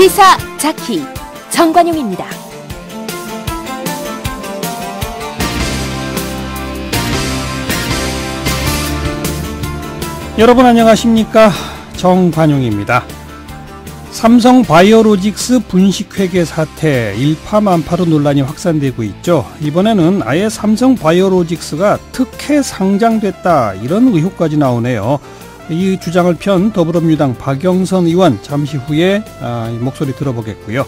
시사 자키 정관용입니다. 여러분 안녕하십니까? 정관용입니다. 삼성 바이오로직스 분식회계 사태 일파만파로 논란이 확산되고 있죠. 이번에는 아예 삼성 바이오로직스가 특혜 상장됐다 이런 의혹까지 나오네요. 이 주장을 편 더불어민주당 박영선 의원 잠시 후에 목소리 들어보겠고요.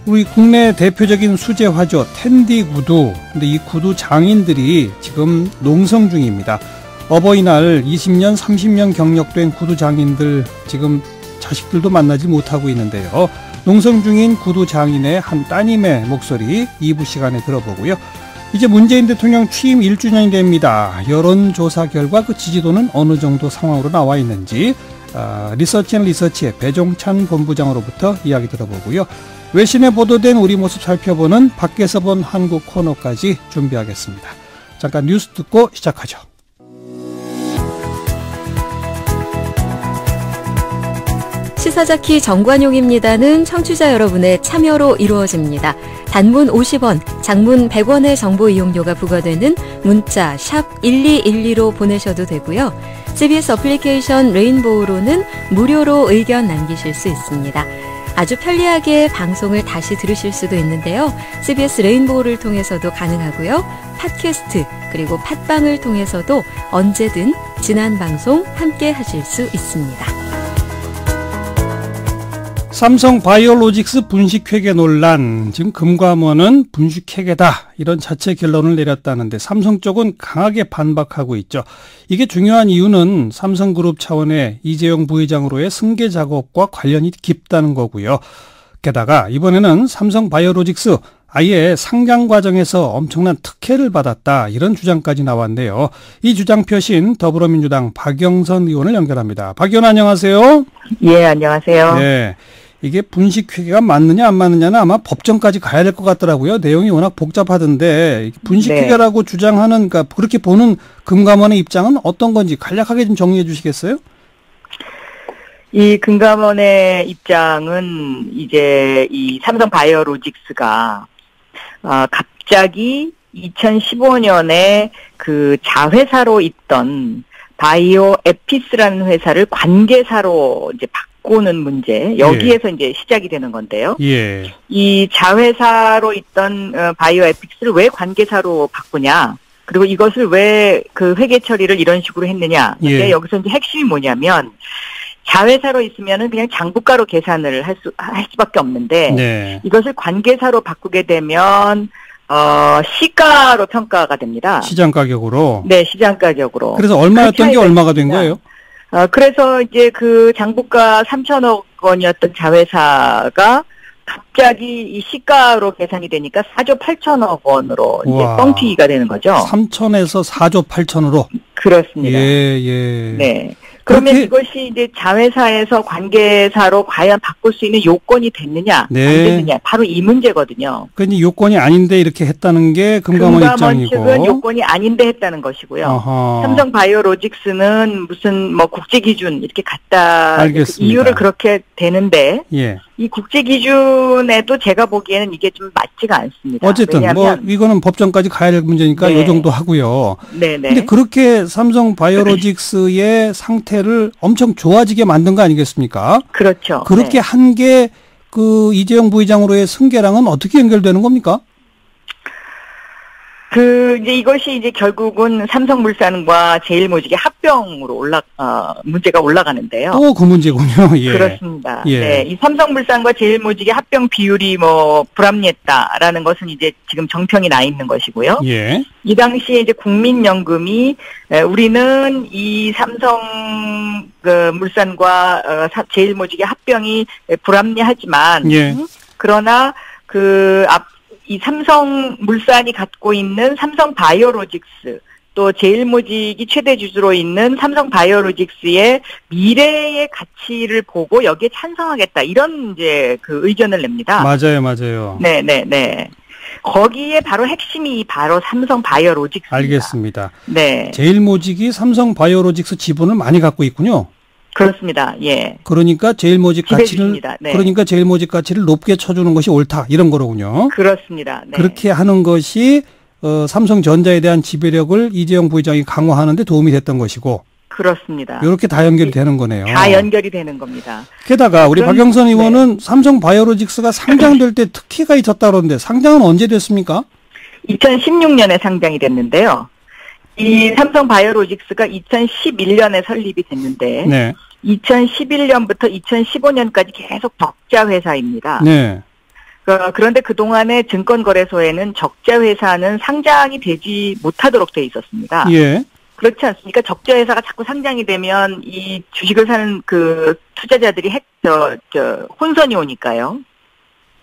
우리 국내 대표적인 수제화죠. 텐디 구두. 근데 이 구두 장인들이 지금 농성 중입니다. 어버이날 20년, 30년 경력된 구두 장인들 지금 자식들도 만나지 못하고 있는데요. 농성 중인 구두 장인의 한 따님의 목소리 2부 시간에 들어보고요. 이제 문재인 대통령 취임 1주년이 됩니다. 여론조사 결과 그 지지도는 어느 정도 상황으로 나와 있는지 리서치앤리서치의 배종찬 본부장으로부터 이야기 들어보고요. 외신에 보도된 우리 모습 살펴보는 밖에서 본 한국 코너까지 준비하겠습니다. 잠깐 뉴스 듣고 시작하죠. 시사자키 정관용입니다는 청취자 여러분의 참여로 이루어집니다. 단문 50원, 장문 100원의 정보 이용료가 부과되는 문자 샵 1212로 보내셔도 되고요. CBS 어플리케이션 레인보우로는 무료로 의견 남기실 수 있습니다. 아주 편리하게 방송을 다시 들으실 수도 있는데요. CBS 레인보우를 통해서도 가능하고요. 팟캐스트 그리고 팟빵을 통해서도 언제든 지난 방송 함께 하실 수 있습니다. 삼성 바이오로직스 분식회계 논란, 지금 금감원은 분식회계다 이런 자체 결론을 내렸다는데 삼성 쪽은 강하게 반박하고 있죠. 이게 중요한 이유는 삼성그룹 차원의 이재용 부회장으로의 승계 작업과 관련이 깊다는 거고요. 게다가 이번에는 삼성 바이오로직스 아예 상장 과정에서 엄청난 특혜를 받았다 이런 주장까지 나왔는데요. 이 주장 표신 더불어민주당 박영선 의원을 연결합니다. 박 의원 안녕하세요. 예, 안녕하세요. 네. 이게 분식회계가 맞느냐 안 맞느냐는 아마 법정까지 가야 될 것 같더라고요. 내용이 워낙 복잡하던데 분식회계라고 주장하는, 그러니까 그렇게 보는 금감원의 입장은 어떤 건지 간략하게 좀 정리해 주시겠어요? 이 금감원의 입장은 이제 이 삼성 바이오로직스가 갑자기 2015년에 그 자회사로 있던 바이오 에피스라는 회사를 관계사로 이제 바꾸는 문제, 여기에서 이제 시작이 되는 건데요. 예. 이 자회사로 있던 바이오 에픽스를 왜 관계사로 바꾸냐? 그리고 이것을 왜 그 회계 처리를 이런 식으로 했느냐? 근데 여기서 이제 핵심이 뭐냐면 자회사로 있으면은 그냥 장부가로 계산을 할 수밖에 없는데 네. 이것을 관계사로 바꾸게 되면 시가로 평가가 됩니다. 시장 가격으로? 네, 시장 가격으로. 그래서 얼마였던 게 얼마가 된 거예요? 그래서 이제 그 장부가 3천억 원이었던 자회사가 갑자기 이 시가로 계산이 되니까 4조 8천억 원으로 이제 뻥튀기가 되는 거죠. 3천에서 4조 8천으로? 그렇습니다. 예. 네. 그러면 이것이 이제 자회사에서 관계사로 과연 바꿀 수 있는 요건이 됐느냐, 안 됐느냐, 바로 이 문제거든요. 그러니까 요건이 아닌데 이렇게 했다는 게 금감원 입장이고. 금감원 측은 요건이 아닌데 했다는 것이고요. 어허. 삼성 바이오로직스는 무슨 뭐 국제 기준 이렇게 갖다 알겠습니다. 이유를 그렇게 되는데 예. 이 국제 기준에도 제가 보기에는 이게 좀 맞지가 않습니다. 어쨌든 왜냐하면, 뭐 이거는 법정까지 가야 될 문제니까 네. 요 정도 하고요. 네네. 근데 그렇게 삼성 바이오로직스의 상태를 엄청 좋아지게 만든 거 아니겠습니까? 그렇죠. 그렇게 네. 한 게 그 이재용 부회장으로의 승계랑은 어떻게 연결되는 겁니까? 이제 이것이 이제 결국은 삼성물산과 제일모직의 합병으로 문제가 올라가는데요. 또 그 문제군요. 예. 그렇습니다. 예. 네. 이 삼성물산과 제일모직의 합병 비율이 뭐 불합리했다라는 것은 이제 지금 정평이 나 있는 것이고요. 예. 이 당시에 이제 국민연금이 우리는 이 삼성 물산과 제일모직의 합병이 불합리하지만 예. 그러나 이 삼성물산이 갖고 있는 삼성바이오로직스 또 제일모직이 최대 주주로 있는 삼성바이오로직스의 미래의 가치를 보고 여기에 찬성하겠다 이런 이제 그 의견을 냅니다. 맞아요. 네네네. 거기에 바로 핵심이 바로 삼성바이오로직스입니다. 알겠습니다. 네. 제일모직이 삼성바이오로직스 지분을 많이 갖고 있군요. 그렇습니다. 예. 그러니까 제일모직 가치를 네. 그러니까 제일모직 가치를 높게 쳐주는 것이 옳다 이런 거로군요. 그렇습니다. 네. 그렇게 하는 것이 삼성전자에 대한 지배력을 이재용 부회장이 강화하는 데 도움이 됐던 것이고. 그렇습니다. 이렇게 다 연결이 되는 거네요. 다 연결이 되는 겁니다. 게다가 우리 박영선 의원은 삼성바이오로직스가 상장될 때 특혜가 있었다 그러는데 상장은 언제 됐습니까? 2016년에 상장이 됐는데요. 이 삼성바이오로직스가 2011년에 설립이 됐는데 네. 2011년부터 2015년까지 계속 적자 회사입니다. 네. 그런데 그동안에 증권거래소에는 적자 회사는 상장이 되지 못하도록 돼 있었습니다. 예. 그렇지 않습니까? 적자 회사가 자꾸 상장이 되면 이 주식을 사는 그 투자자들이 혼선이 오니까요.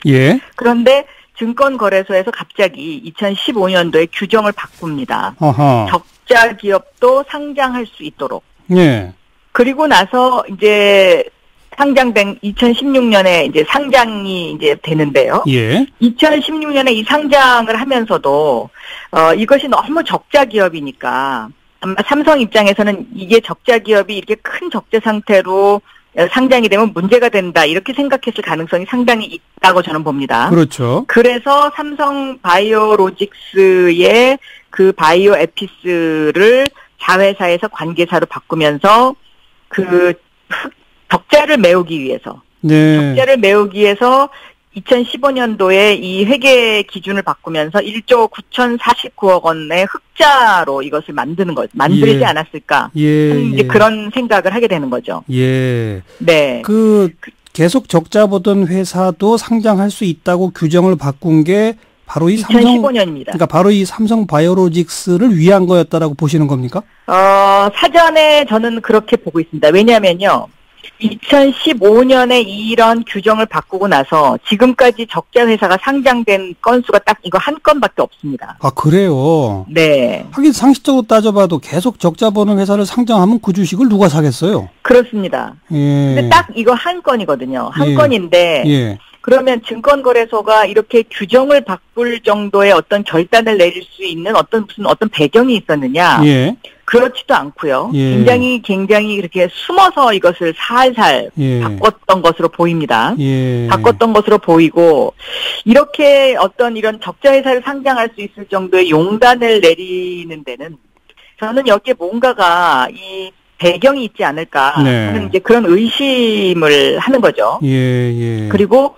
예. 그런데 증권거래소에서 갑자기 2015년도에 규정을 바꿉니다. 어허. 적자 기업도 상장할 수 있도록. 예. 그리고 나서 이제 상장된 2016년에 이제 상장이 이제 되는데요. 예. 2016년에 이 상장을 하면서도 이것이 너무 적자 기업이니까 아마 삼성 입장에서는 이게 적자 기업이 이렇게 큰 적자 상태로 상장이 되면 문제가 된다 이렇게 생각했을 가능성이 상당히 있다고 저는 봅니다. 그렇죠. 그래서 삼성 바이오로직스의 그 바이오 에피스를 자회사에서 관계사로 바꾸면서 그 적자를 메우기 위해서 네. 적자를 메우기 위해서 2015년도에 이 회계 기준을 바꾸면서 1조 9,049억 원의 흑자로 이것을 만들지 예. 않았을까. 예. 이제 그런 생각을 하게 되는 거죠. 예. 네. 계속 적자 보던 회사도 상장할 수 있다고 규정을 바꾼 게 바로 이 2015년입니다. 그러니까 바로 이 삼성 바이오로직스를 위한 거였다라고 보시는 겁니까? 사전에 저는 그렇게 보고 있습니다. 왜냐면요. 2015년에 이런 규정을 바꾸고 나서 지금까지 적자 회사가 상장된 건수가 딱 이거 한 건밖에 없습니다. 아, 그래요? 네. 하긴 상식적으로 따져봐도 계속 적자 보는 회사를 상장하면 그 주식을 누가 사겠어요? 그렇습니다. 예. 근데 딱 이거 한 건이거든요. 한 예. 건인데 예. 그러면 증권거래소가 이렇게 규정을 바꿀 정도의 어떤 결단을 내릴 수 있는 어떤 배경이 있었느냐? 예. 그렇지도 않고요. 예. 굉장히 그렇게 숨어서 이것을 살살 예. 바꿨던 것으로 보입니다. 예. 바꿨던 것으로 보이고 이렇게 어떤 이런 적자 회사를 상장할 수 있을 정도의 용단을 내리는 데는 저는 여기에 뭔가가 이 배경이 있지 않을까 네. 하는 이제 그런 의심을 하는 거죠. 예. 그리고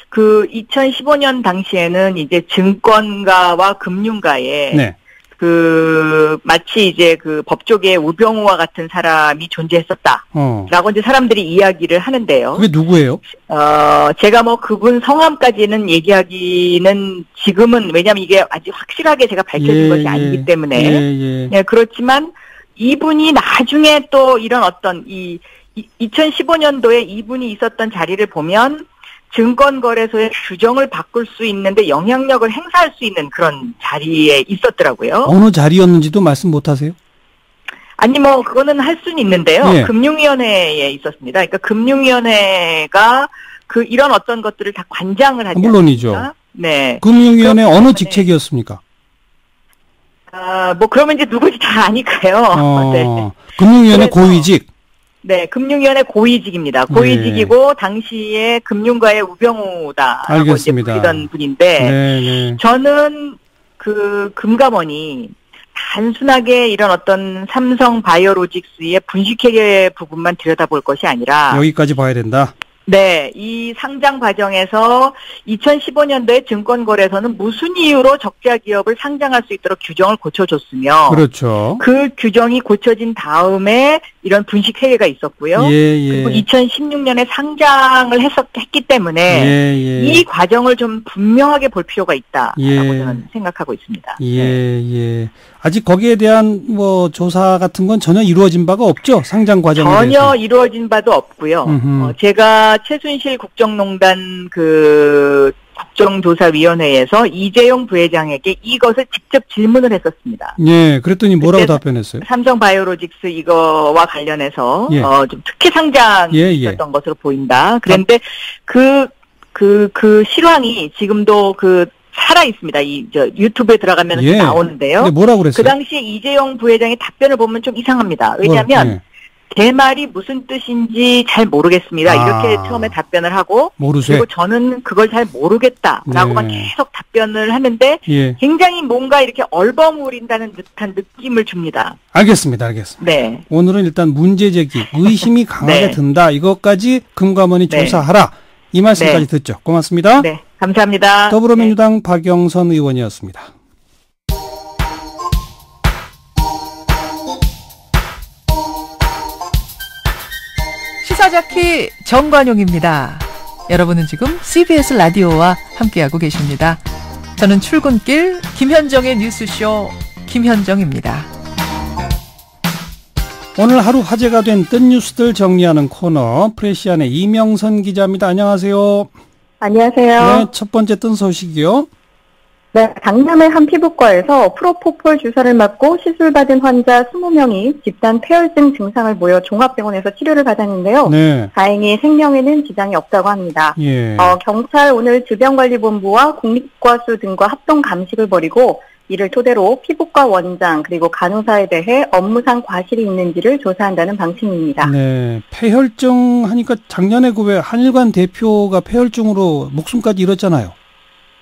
그 2015년 당시에는 이제 증권가와 금융가에 네. 마치 이제 그 법조계의 우병우와 같은 사람이 존재했었다라고 이제 사람들이 이야기를 하는데요. 그게 누구예요? 제가 뭐 그분 성함까지는 얘기하기는 지금은 왜냐면 이게 아직 확실하게 제가 밝혀진 것이 아니기 때문에. 예, 그렇지만 이분이 나중에 또 이런 어떤 2015년도에 이분이 있었던 자리를 보면 증권거래소의 규정을 바꿀 수 있는데 영향력을 행사할 수 있는 그런 자리에 있었더라고요. 어느 자리였는지도 말씀 못하세요? 아니 뭐 그거는 할 수는 있는데요. 예. 금융위원회에 있었습니다. 그러니까 금융위원회가 이런 어떤 것들을 다 관장을 하지 물론이죠. 않습니까? 네. 금융위원회 어느 직책이었습니까? 뭐 그러면 이제 누구지 다 아니까요. 네. 금융위원회 고위직. 네, 금융위원회 고위직입니다. 고위직이고 당시에 금융가의 우병우다라고 이제 불리던 분인데 네. 저는 그 금감원이 단순하게 이런 어떤 삼성 바이오로직스의 분식회계 부분만 들여다볼 것이 아니라 여기까지 봐야 된다. 네, 이 상장 과정에서 2015년도에 증권거래소는 무슨 이유로 적자 기업을 상장할 수 있도록 규정을 고쳐줬으며, 그렇죠. 그 규정이 고쳐진 다음에 이런 분식 회계가 있었고요. 그리고 2016년에 상장을 했기 때문에 이 과정을 좀 분명하게 볼 필요가 있다라고 저는 생각하고 있습니다. 예. 아직 거기에 대한 뭐 조사 같은 건 전혀 이루어진 바가 없죠? 상장 과정에 전혀 대해서. 이루어진 바도 없고요. 제가 최순실 국정농단 국정조사위원회에서 이재용 부회장에게 이것을 직접 질문을 했었습니다. 예, 그랬더니 뭐라고 답변했어요? 삼성바이오로직스 이거와 관련해서 좀 특혜 상장이 있었던 것으로 보인다. 그런데 그 실황이 지금도 살아 있습니다. 유튜브에 들어가면 나오는데요. 근데 뭐라고 그랬어요? 그 당시에 이재용 부회장의 답변을 보면 좀 이상합니다. 왜냐하면 제 말이 무슨 뜻인지 잘 모르겠습니다. 이렇게 처음에 답변을 하고 모르세. 그리고 저는 그걸 잘 모르겠다라고만 계속 답변을 하는데 굉장히 뭔가 이렇게 얼버무린다는 듯한 느낌을 줍니다. 알겠습니다. 네. 오늘은 일단 문제 제기, 의심이 강하게 든다. 이것까지 금감원이 조사하라. 이 말씀까지 듣죠. 고맙습니다. 네, 감사합니다. 더불어민주당 박영선 의원이었습니다. 시사자키 정관용입니다. 여러분은 지금 CBS 라디오와 함께하고 계십니다. 저는 출근길 김현정의 뉴스쇼 김현정입니다. 오늘 하루 화제가 된 뜬 뉴스들 정리하는 코너 프레시안의 이명선 기자입니다. 안녕하세요. 안녕하세요. 네, 첫 번째 뜬 소식이요. 네, 강남의 한 피부과에서 프로포폴 주사를 맞고 시술받은 환자 20명이 집단 폐혈증 증상을 보여 종합병원에서 치료를 받았는데요. 네. 다행히 생명에는 지장이 없다고 합니다. 예. 경찰 오늘 질병관리본부와 국립과수 등과 합동 감식을 벌이고 이를 토대로 피부과 원장 그리고 간호사에 대해 업무상 과실이 있는지를 조사한다는 방침입니다. 네, 폐혈증 하니까 작년에 그 왜 한일관 대표가 폐혈증으로 목숨까지 잃었잖아요.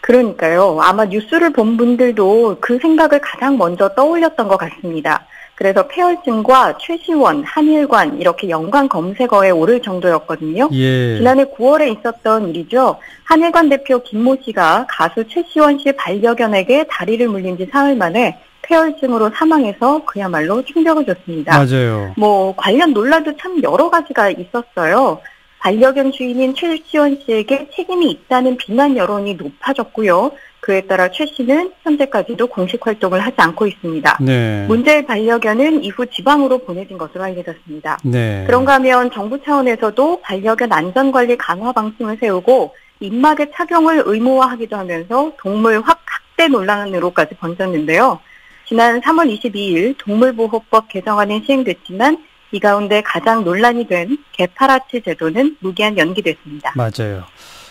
그러니까요. 아마 뉴스를 본 분들도 그 생각을 가장 먼저 떠올렸던 것 같습니다. 그래서 폐혈증과 최시원, 한일관 이렇게 연관 검색어에 오를 정도였거든요. 예. 지난해 9월에 있었던 일이죠. 한일관 대표 김모 씨가 가수 최시원 씨 반려견에게 다리를 물린 지 사흘 만에 폐혈증으로 사망해서 그야말로 충격을 줬습니다. 맞아요. 관련 논란도 참 여러 가지가 있었어요. 반려견 주인인 최시원 씨에게 책임이 있다는 비난 여론이 높아졌고요. 그에 따라 최 씨는 현재까지도 공식 활동을 하지 않고 있습니다. 네. 문제의 반려견은 이후 지방으로 보내진 것으로 알려졌습니다. 네. 그런가 하면 정부 차원에서도 반려견 안전관리 강화 방침을 세우고 입마개 착용을 의무화하기도 하면서 동물 학대 논란으로까지 번졌는데요. 지난 3월 22일 동물보호법 개정안이 시행됐지만 이 가운데 가장 논란이 된 개파라치 제도는 무기한 연기됐습니다. 맞아요.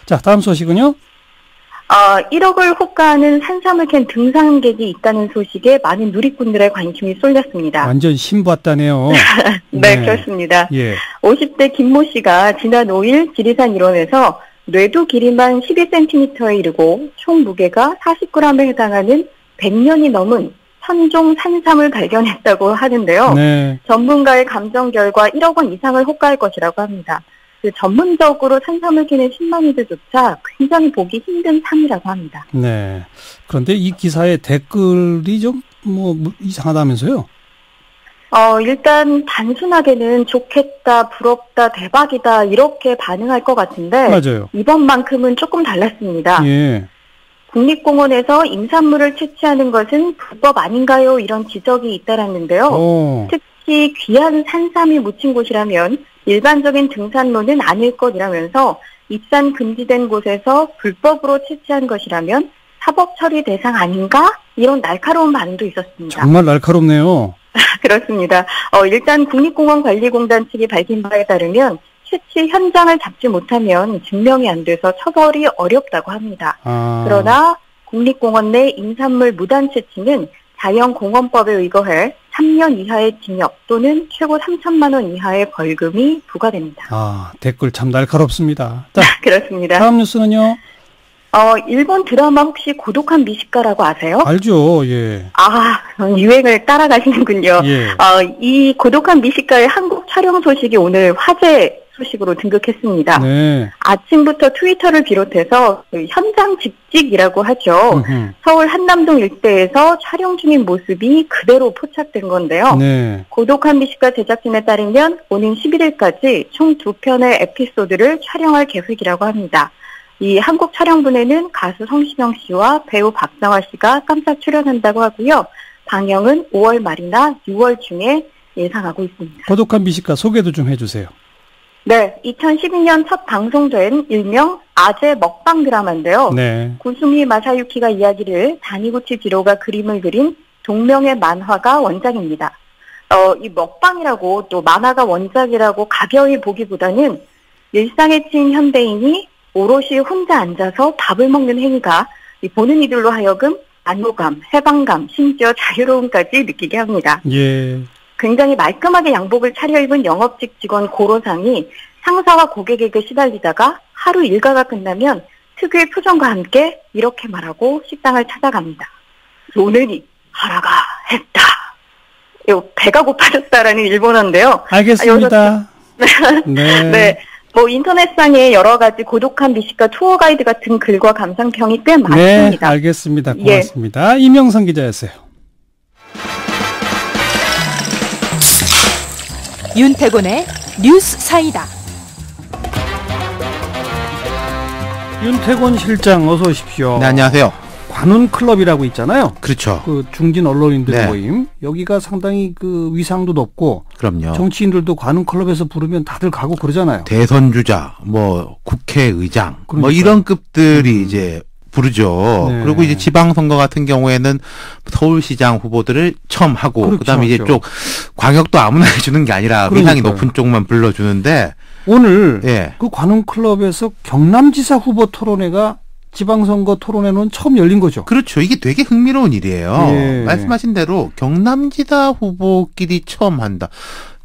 자, 다음 소식은요? 1억을 호가하는 산삼을 캔 등산객이 있다는 소식에 많은 누리꾼들의 관심이 쏠렸습니다. 완전 신봤다네요. 네, 그렇습니다. 예. 50대 김모 씨가 지난 5일 지리산 일원에서 뇌두 길이만 12cm에 이르고 총 무게가 40g에 해당하는 100년이 넘은 선종 산삼을 발견했다고 하는데요. 네. 전문가의 감정 결과 1억 원 이상을 호가할 것이라고 합니다. 전문적으로 산삼을 캐는 신망이들조차 굉장히 보기 힘든 삶이라고 합니다. 네. 그런데 이 기사의 댓글이 좀 이상하다면서요? 일단 단순하게는 좋겠다, 부럽다, 대박이다 이렇게 반응할 것 같은데 맞아요. 이번만큼은 조금 달랐습니다. 예. 국립공원에서 임산물을 채취하는 것은 불법 아닌가요? 이런 지적이 잇따랐는데요. 특히 귀한 산삼이 묻힌 곳이라면 일반적인 등산로는 아닐 것이라면서 입산 금지된 곳에서 불법으로 채취한 것이라면 사법 처리 대상 아닌가? 이런 날카로운 반응도 있었습니다. 정말 날카롭네요. 그렇습니다. 일단 국립공원관리공단 측이 밝힌 바에 따르면 채취 현장을 잡지 못하면 증명이 안 돼서 처벌이 어렵다고 합니다. 그러나 국립공원 내 임산물 무단 채취는 자연공원법에 의거해 3년 이하의 징역 또는 최고 3천만 원 이하의 벌금이 부과됩니다. 댓글 참 날카롭습니다. 자, 그렇습니다. 다음 뉴스는요? 일본 드라마 혹시 고독한 미식가라고 아세요? 알죠, 예. 유행을 따라가시는군요. 예. 이 고독한 미식가의 한국 촬영 소식이 오늘 화제 소식으로 등극했습니다. 네. 아침부터 트위터를 비롯해서 현장 직직이라고 하죠. 서울 한남동 일대에서 촬영 중인 모습이 그대로 포착된 건데요. 네. 고독한 미식가 제작진에 따르면 오는 11일까지 총 2편의 에피소드를 촬영할 계획이라고 합니다. 이 한국 촬영분에는 가수 성시경 씨와 배우 박정아 씨가 깜짝 출연한다고 하고요. 방영은 5월 말이나 6월 중에 예상하고 있습니다. 고독한 미식가 소개도 좀 해주세요. 네, 2012년 첫 방송된 일명 아재 먹방 드라마인데요. 네. 고수미 마사유키가 이야기를 다니구치 지로가 그림을 그린 동명의 만화가 원작입니다. 이 먹방이라고 또 만화가 원작이라고 가벼이 보기보다는 일상에 치인 현대인이 오롯이 혼자 앉아서 밥을 먹는 행위가 보는 이들로 하여금 안도감, 해방감, 심지어 자유로움까지 느끼게 합니다. 예. 굉장히 말끔하게 양복을 차려입은 영업직 직원 고로상이 상사와 고객에게 시달리다가 하루 일과가 끝나면 특유의 표정과 함께 이렇게 말하고 식당을 찾아갑니다. 오늘이 하라가 했다. 요 배가 고파졌다라는 일본어인데요. 알겠습니다. 네. 네. 뭐 인터넷상에 여러 가지 고독한 미식가 투어 가이드 같은 글과 감상평이 꽤 많습니다. 네, 알겠습니다. 고맙습니다. 예. 이명선 기자였어요. 윤태곤의 뉴스 사이다. 윤태곤 실장 어서 오십시오. 네, 안녕하세요. 관훈 클럽이라고 있잖아요. 그렇죠. 그 중진 언론인들 네. 모임. 여기가 상당히 그 위상도 높고. 그럼요. 정치인들도 관훈 클럽에서 부르면 다들 가고 그러잖아요. 대선 주자, 뭐 국회의장, 그러니까요. 뭐 이런 급들이 이제 부르죠. 네. 그리고 이제 지방선거 같은 경우에는 서울시장 후보들을 처음 하고, 그렇죠, 그다음에 이제 그렇죠. 쪽 광역도 아무나 해주는 게 아니라 위상이 높은 쪽만 불러주는데 오늘 예. 그 관훈 클럽에서 경남지사 후보 토론회가 지방선거 토론회는 처음 열린 거죠. 그렇죠. 이게 되게 흥미로운 일이에요. 예. 말씀하신 대로 경남지사 후보끼리 처음 한다.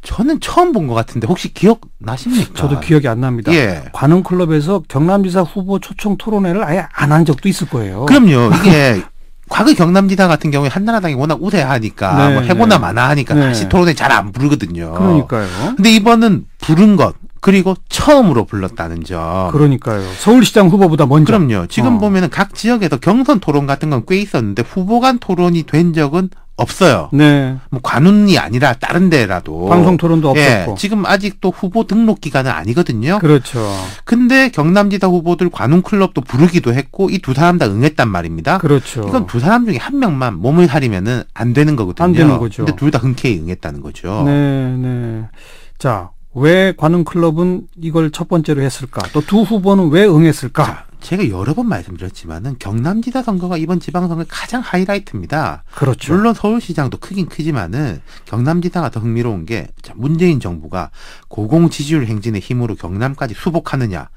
저는 처음 본 것 같은데 혹시 기억나십니까? 저도 기억이 안 납니다. 예. 관훈 클럽에서 경남지사 후보 초청 토론회를 아예 안 한 적도 있을 거예요. 그럼요. 이게 과거 경남지사 같은 경우에 한나라당이 워낙 우세하니까 네, 뭐 해고나 네. 마나 하니까 네. 다시 토론회 잘 안 부르거든요. 그러니까요. 근데 이번은 부른 것 그리고 처음으로 불렀다는 점. 그러니까요. 서울시장 후보보다 먼저. 그럼요. 지금 보면은 각 지역에서 경선 토론 같은 건 꽤 있었는데 후보 간 토론이 된 적은 없어요. 네. 뭐 관훈이 아니라 다른 데라도. 방송 토론도 예, 없었고. 지금 아직도 후보 등록 기간은 아니거든요. 그렇죠. 근데 경남지사 후보들 관훈 클럽도 부르기도 했고 이 두 사람 다 응했단 말입니다. 그렇죠. 이건 두 사람 중에 한 명만 몸을 사리면은 안 되는 거거든요. 안 되는 거죠. 근데 둘 다 흔쾌히 응했다는 거죠. 네, 네. 자, 왜 관훈 클럽은 이걸 첫 번째로 했을까? 또 두 후보는 왜 응했을까? 자, 제가 여러 번 말씀드렸지만은 경남지사 선거가 이번 지방선거의 가장 하이라이트입니다. 그렇죠. 물론 서울시장도 크긴 크지만은 경남지사가 더 흥미로운 게 자, 문재인 정부가 고공 지지율 행진의 힘으로 경남까지 수복하느냐.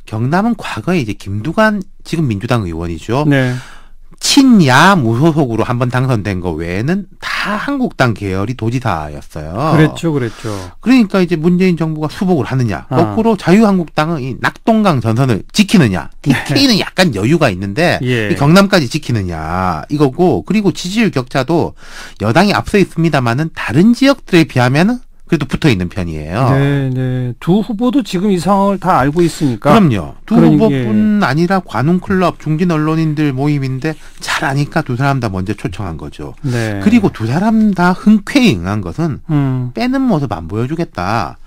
경남은 과거에 이제 김두관 지금 민주당 의원이죠. 네. 친야 무소속으로 한번 당선된 거 외에는 다 한국당 계열이 도지사였어요. 그랬죠, 그랬죠. 그러니까 이제 문재인 정부가 수복을 하느냐, 거꾸로 자유한국당은 이 낙동강 전선을 지키느냐, TK는 약간 여유가 있는데 예. 이 경남까지 지키느냐 이거고, 그리고 지지율 격차도 여당이 앞서 있습니다만은 다른 지역들에 비하면은 그래도 붙어 있는 편이에요. 네, 네. 두 후보도 지금 이 상황을 다 알고 있으니까. 그럼요. 두 그러니까 후보뿐 아니라 관훈 클럽 중진 언론인들 모임인데 잘 아니까 두 사람 다 먼저 초청한 거죠. 네. 그리고 두 사람 다 흔쾌히 응한 것은 빼는 모습 안 보여주겠다.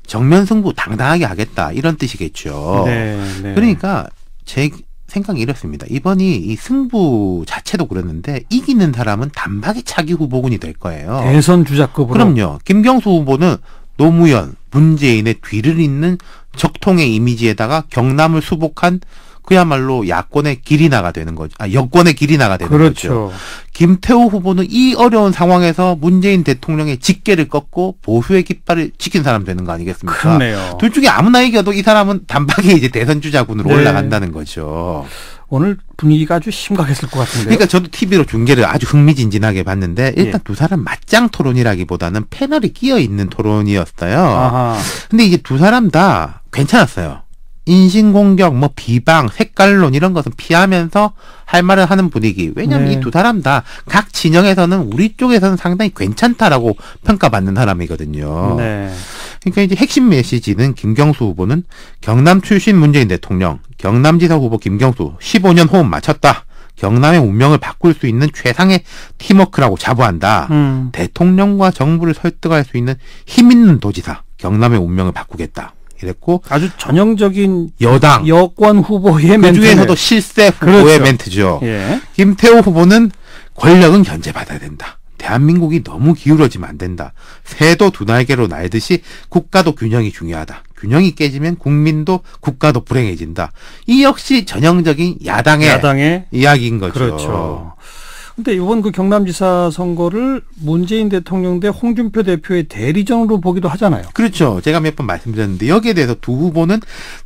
정면 승부 당당하게 하겠다. 이런 뜻이겠죠. 네, 네. 그러니까 제 생각이 이렇습니다. 이번이 이 승부 자체도 그랬는데 이기는 사람은 단박에 차기 후보군이 될 거예요. 대선 주자급으로. 그럼요. 김경수 후보는 노무현, 문재인의 뒤를 잇는 적통의 이미지에다가 경남을 수복한 그야말로 야권의 길이나가 되는 거죠. 여권의 길이나가 되는 그렇죠. 거죠. 김태호 후보는 이 어려운 상황에서 문재인 대통령의 직계를 꺾고 보수의 깃발을 지킨 사람 되는 거 아니겠습니까? 그렇네요. 둘 중에 아무나 이겨도 이 사람은 단박에 이제 대선 주자군으로 네. 올라간다는 거죠. 오늘 분위기가 아주 심각했을 것 같은데요. 그러니까 저도 TV로 중계를 아주 흥미진진하게 봤는데 일단 예. 두 사람 맞짱 토론이라기보다는 패널이 끼어 있는 토론이었어요. 아하. 근데 이제 두 사람 다 괜찮았어요. 인신공격, 뭐 비방, 색깔론 이런 것은 피하면서 할 말을 하는 분위기. 왜냐하면 네. 이 두 사람 다 각 진영에서는 우리 쪽에서는 상당히 괜찮다라고 평가받는 사람이거든요. 네. 그러니까 이제 핵심 메시지는 김경수 후보는 경남 출신 문재인 대통령, 경남지사 후보 김경수 15년 호흡 맞췄다. 경남의 운명을 바꿀 수 있는 최상의 팀워크라고 자부한다. 대통령과 정부를 설득할 수 있는 힘 있는 도지사, 경남의 운명을 바꾸겠다. 이랬고 아주 전형적인 여당 여권 후보의 멘트. 그 중에서도 실세 후보의 그렇죠. 멘트죠. 예. 김태호 후보는 권력은 견제받아야 된다. 대한민국이 너무 기울어지면 안 된다. 새도 두 날개로 날듯이 국가도 균형이 중요하다. 균형이 깨지면 국민도 국가도 불행해진다. 이 역시 전형적인 야당의 야당의 이야기인 거죠. 그렇죠. 근데 이번 그 경남지사 선거를 문재인 대통령 대 홍준표 대표의 대리전으로 보기도 하잖아요. 그렇죠. 제가 몇 번 말씀드렸는데 여기에 대해서 두 후보는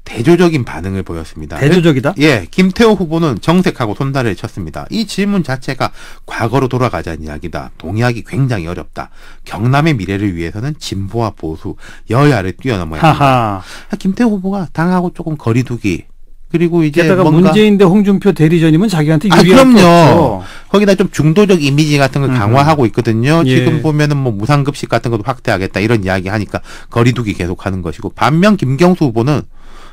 대조적인 반응을 보였습니다. 대조적이다? 예. 김태호 후보는 정색하고 손발을 쳤습니다. 이 질문 자체가 과거로 돌아가자는 이야기다. 동의하기 굉장히 어렵다. 경남의 미래를 위해서는 진보와 보수, 여야를 뛰어넘어야 한다. 김태호 후보가 당하고 조금 거리두기 그리고 이제 게다가 뭔가 문재인 대 홍준표 대리전이면 자기한테 유리한 그럼요. 거기다 좀 중도적 이미지 같은 걸 강화하고 있거든요. 예. 지금 보면은 뭐 무상급식 같은 것도 확대하겠다 이런 이야기 하니까 거리두기 계속하는 것이고 반면 김경수 후보는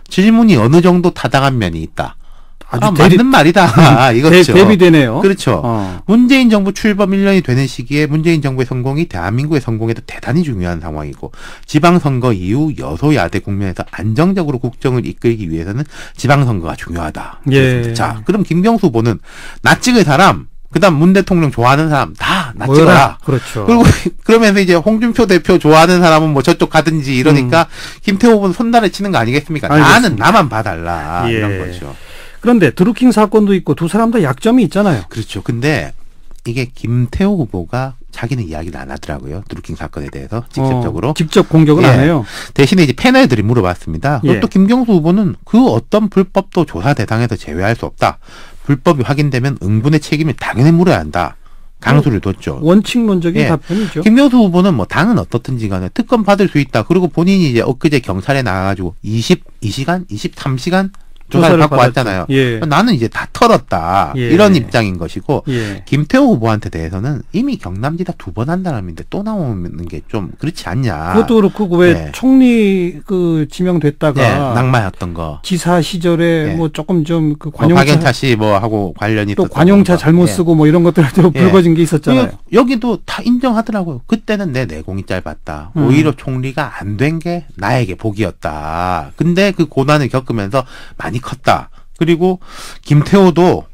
질문이 어느 정도 타당한 면이 있다. 아주 맞는 말이다. 이거죠. 대비되네요. 그렇죠. 문재인 정부 출범 1년이 되는 시기에 문재인 정부의 성공이 대한민국의 성공에도 대단히 중요한 상황이고 지방선거 이후 여소야대 국면에서 안정적으로 국정을 이끌기 위해서는 지방선거가 중요하다. 예. 자, 그럼 김경수 후보는 나 찍을 사람 그다음 문 대통령 좋아하는 사람 다 나 찍어라. 그렇죠. 그리고 그러면서 이제 홍준표 대표 좋아하는 사람은 뭐 저쪽 가든지 이러니까 김태호 후보는 손달을 치는 거 아니겠습니까? 알겠습니다. 나는 나만 봐달라. 예. 이런 거죠. 그런데 드루킹 사건도 있고 두 사람 다 약점이 있잖아요. 그렇죠. 근데 이게 김태호 후보가 자기는 이야기를 안 하더라고요. 드루킹 사건에 대해서 직접적으로. 직접 공격은 안 해요. 대신에 이제 패널들이 물어봤습니다. 예. 또 김경수 후보는 그 어떤 불법도 조사 대상에서 제외할 수 없다. 불법이 확인되면 응분의 책임을 당연히 물어야 한다. 강수를 뒀죠. 원칙론적인 예. 답변이죠. 김경수 후보는 뭐 당은 어떻든지 간에 특검 받을 수 있다. 그리고 본인이 이제 엊그제 경찰에 나가가지고 22시간, 23시간 조사를 받고 왔잖아요. 예. 나는 이제 다 털었다. 예. 이런 입장인 것이고 예. 김태호 후보한테 대해서는 이미 경남지사 2번 한 사람인데 또 나오는 게 좀 그렇지 않냐. 그것도 그렇고 왜 네. 총리 그 지명됐다가 네, 낙마였던 거. 지사 시절에 네. 뭐 조금 좀 그 박영차 씨 뭐 하고 관련이 또 있었던 관용차 거. 잘못 예. 쓰고 뭐 이런 것들도 불거진 게 있었잖아요. 여기도 다 인정하더라고요. 그때는 내 내공이 짧았다. 오히려 총리가 안 된 게 나에게 복이었다. 근데 그 고난을 겪으면서 많이 컸다. 그리고 김태호도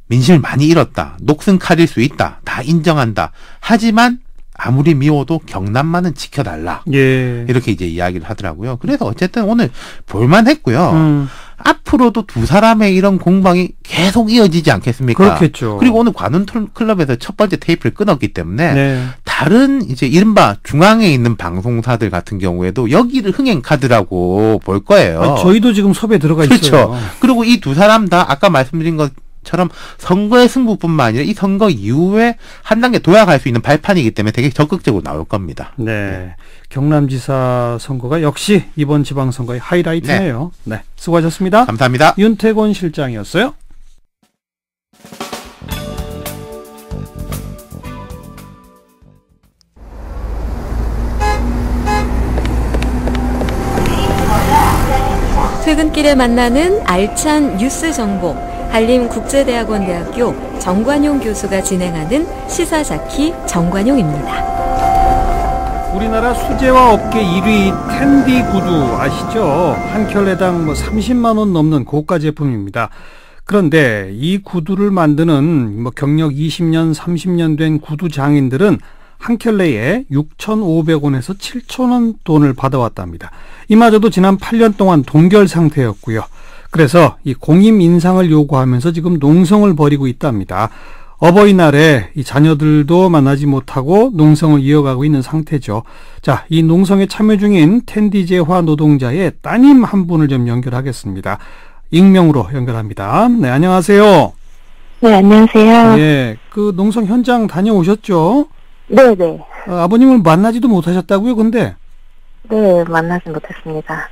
민심을 많이 잃었다. 녹슨 칼일 수 있다. 다 인정한다. 하지만 아무리 미워도 경남만은 지켜달라. 예. 이렇게 이제 이야기를 하더라고요. 그래서 어쨌든 오늘 볼만했고요. 앞으로도 두 사람의 이런 공방이 계속 이어지지 않겠습니까? 그렇겠죠. 그리고 오늘 관훈 클럽에서 첫 번째 테이프를 끊었기 때문에 네. 다른 이제 이른바 중앙에 있는 방송사들 같은 경우에도 여기를 흥행 카드라고 볼 거예요. 저희도 지금 섭외 들어가 그렇죠. 있어요. 그리고 이 두 사람 다 아까 말씀드린 것처럼 선거의 승부뿐만 아니라 이 선거 이후에 한 단계 도약할 수 있는 발판이기 때문에 되게 적극적으로 나올 겁니다. 네. 경남지사 선거가 역시 이번 지방선거의 하이라이트네요. 네. 수고하셨습니다. 감사합니다. 윤태곤 실장이었어요. 퇴근길에 만나는 알찬 뉴스 정보, 한림국제대학원대학교 정관용 교수가 진행하는 시사자키 정관용입니다. 우리나라 수제화 업계 1위 텐디 구두 아시죠? 한 켤레당 30만 원 넘는 고가 제품입니다. 그런데 이 구두를 만드는 경력 20년, 30년 된 구두 장인들은 한 켤레에 6,500원에서 7,000원 돈을 받아왔답니다. 이마저도 지난 8년 동안 동결 상태였고요. 그래서 이 공임 인상을 요구하면서 지금 농성을 벌이고 있답니다. 어버이날에 이 자녀들도 만나지 못하고 농성을 이어가고 있는 상태죠. 자, 이 농성에 참여 중인 텐디제화 노동자의 따님 한 분을 좀 연결하겠습니다. 익명으로 연결합니다. 네, 안녕하세요. 네, 안녕하세요. 예, 그 농성 현장 다녀오셨죠? 네네. 아버님을 만나지도 못하셨다고요, 근데? 네, 만나지 못했습니다.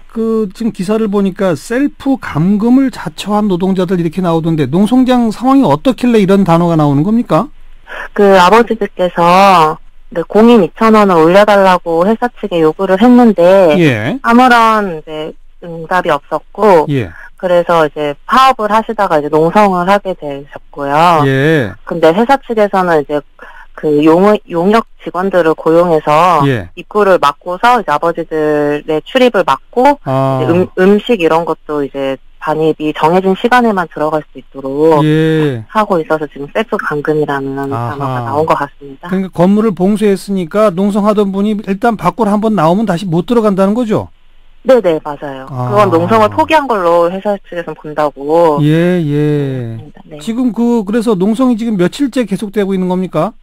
지금 기사를 보니까 셀프 감금을 자처한 노동자들 이렇게 나오던데, 농성장 상황이 어떻길래 이런 단어가 나오는 겁니까? 아버지들께서 공임 2,000원을 올려달라고 회사 측에 요구를 했는데, 예. 아무런 응답이 없었고, 예. 그래서 이제 파업을 하시다가 이제 농성을 하게 되셨고요. 예. 근데 회사 측에서는 이제 용역 직원들을 고용해서 예. 입구를 막고서 이제 아버지들의 출입을 막고 이제 음식 이런 것도 이제 반입이 정해진 시간에만 들어갈 수 있도록 예. 하고 있어서 지금 셀프 감금이라는 단어가 나온 것 같습니다. 그러니까 건물을 봉쇄했으니까 농성하던 분이 일단 밖으로 한번 나오면 다시 못 들어간다는 거죠? 네네, 맞아요. 그건 농성을 포기한 걸로 회사 측에서는 본다고. 예. 네. 지금 그래서 농성이 지금 며칠째 계속되고 있는 겁니까?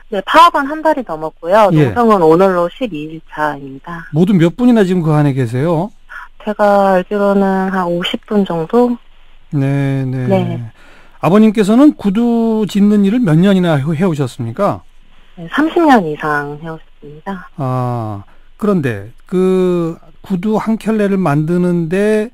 네, 파업은 한 달이 넘었고요. 농성은 오늘로 12일 차입니다. 모두 몇 분이나 지금 그 안에 계세요? 제가 알기로는 한 50분 정도? 네. 아버님께서는 구두 짓는 일을 몇 년이나 해오셨습니까? 네, 30년 이상 해오셨습니다. 그런데 그 구두 한 켤레를 만드는데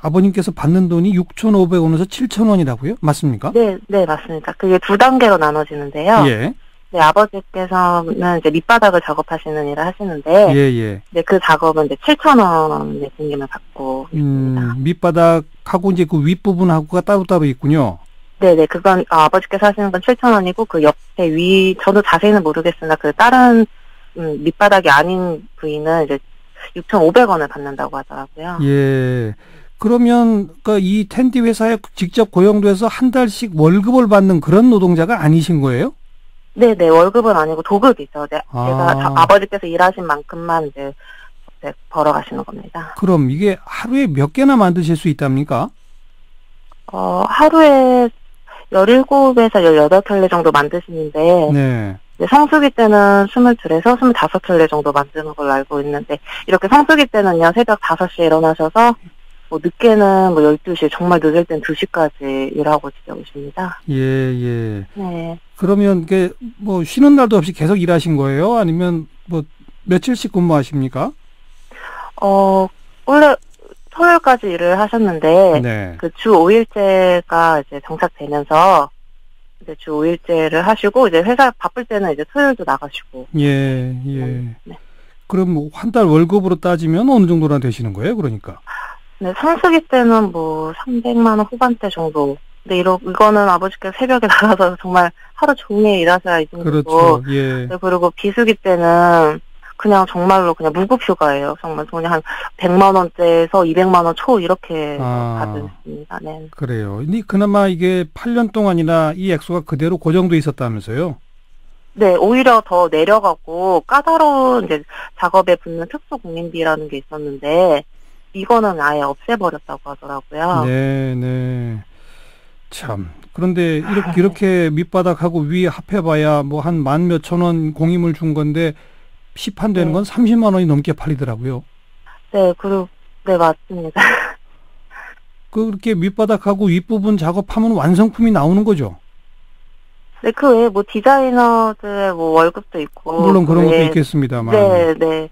아버님께서 받는 돈이 6,500원에서 7,000원이라고요? 맞습니까? 네, 맞습니다. 그게 두 단계로 나눠지는데요. 예. 네, 아버지께서는 이제 밑바닥을 작업하시는 일을 하시는데, 네, 그 작업은 이제 7,000원의 공임을 받고 있습니다. 밑바닥하고 이제 그 윗부분하고가 따로따로 있군요. 네네, 그건, 아버지께서 하시는 건 7,000원이고, 그 옆에 저도 자세히는 모르겠으나, 그 다른, 밑바닥이 아닌 부위는 이제 6,500원을 받는다고 하더라고요. 예. 그러면, 이 텐디 회사에 직접 고용돼서 한 달씩 월급을 받는 그런 노동자가 아니신 거예요? 네네, 월급은 아니고 도급이죠. 제가 아버지께서 일하신 만큼만 이제 벌어가시는 겁니다. 그럼 이게 하루에 몇 개나 만드실 수 있답니까? 하루에 17에서 18켤레 정도 만드시는데, 네. 성수기 때는 22에서 25켤레 정도 만드는 걸로 알고 있는데, 이렇게 성수기 때는요, 새벽 5시에 일어나셔서, 늦게는 12시, 정말 늦을 땐 2시까지 일하고 지내오십니다. 예. 네. 그러면, 쉬는 날도 없이 계속 일하신 거예요? 아니면, 며칠씩 근무하십니까? 원래, 토요일까지 일을 하셨는데, 네. 그 주 5일제가 이제 정착되면서, 이제 주 5일제를 하시고, 이제 회사 바쁠 때는 이제 토요일도 나가시고. 예. 네. 그럼 한 달 월급으로 따지면 어느 정도나 되시는 거예요, 그러니까? 네, 성수기 때는 300만 원 후반대 정도. 근데 이거는 아버지께서 새벽에 나가서 정말 하루 종일 일하셔야 이 정도고. 그렇죠, 예. 네, 그리고 비수기 때는 그냥 정말로 그냥 무급휴가예요. 정말 돈이 한 100만 원대에서 200만 원 초 이렇게 받으셨습니다. 네. 그래요. 근데 그나마 이게 8년 동안이나 이 액수가 그대로 고정돼 있었다면서요? 네, 오히려 더 내려가고 까다로운 이제 작업에 붙는 특수 공인비라는 게 있었는데 이거는 아예 없애버렸다고 하더라고요. 네. 참. 그런데 이렇게 밑바닥하고 위 합해봐야 한 10,000몇천 원 공임을 준 건데 시판되는 건 30만 원이 넘게 팔리더라고요. 네, 네, 맞습니다. 그렇게 밑바닥하고 윗부분 작업하면 완성품이 나오는 거죠? 네, 그 외에 디자이너들의 월급도 있고. 물론 그런 것도 있겠습니다만. 네.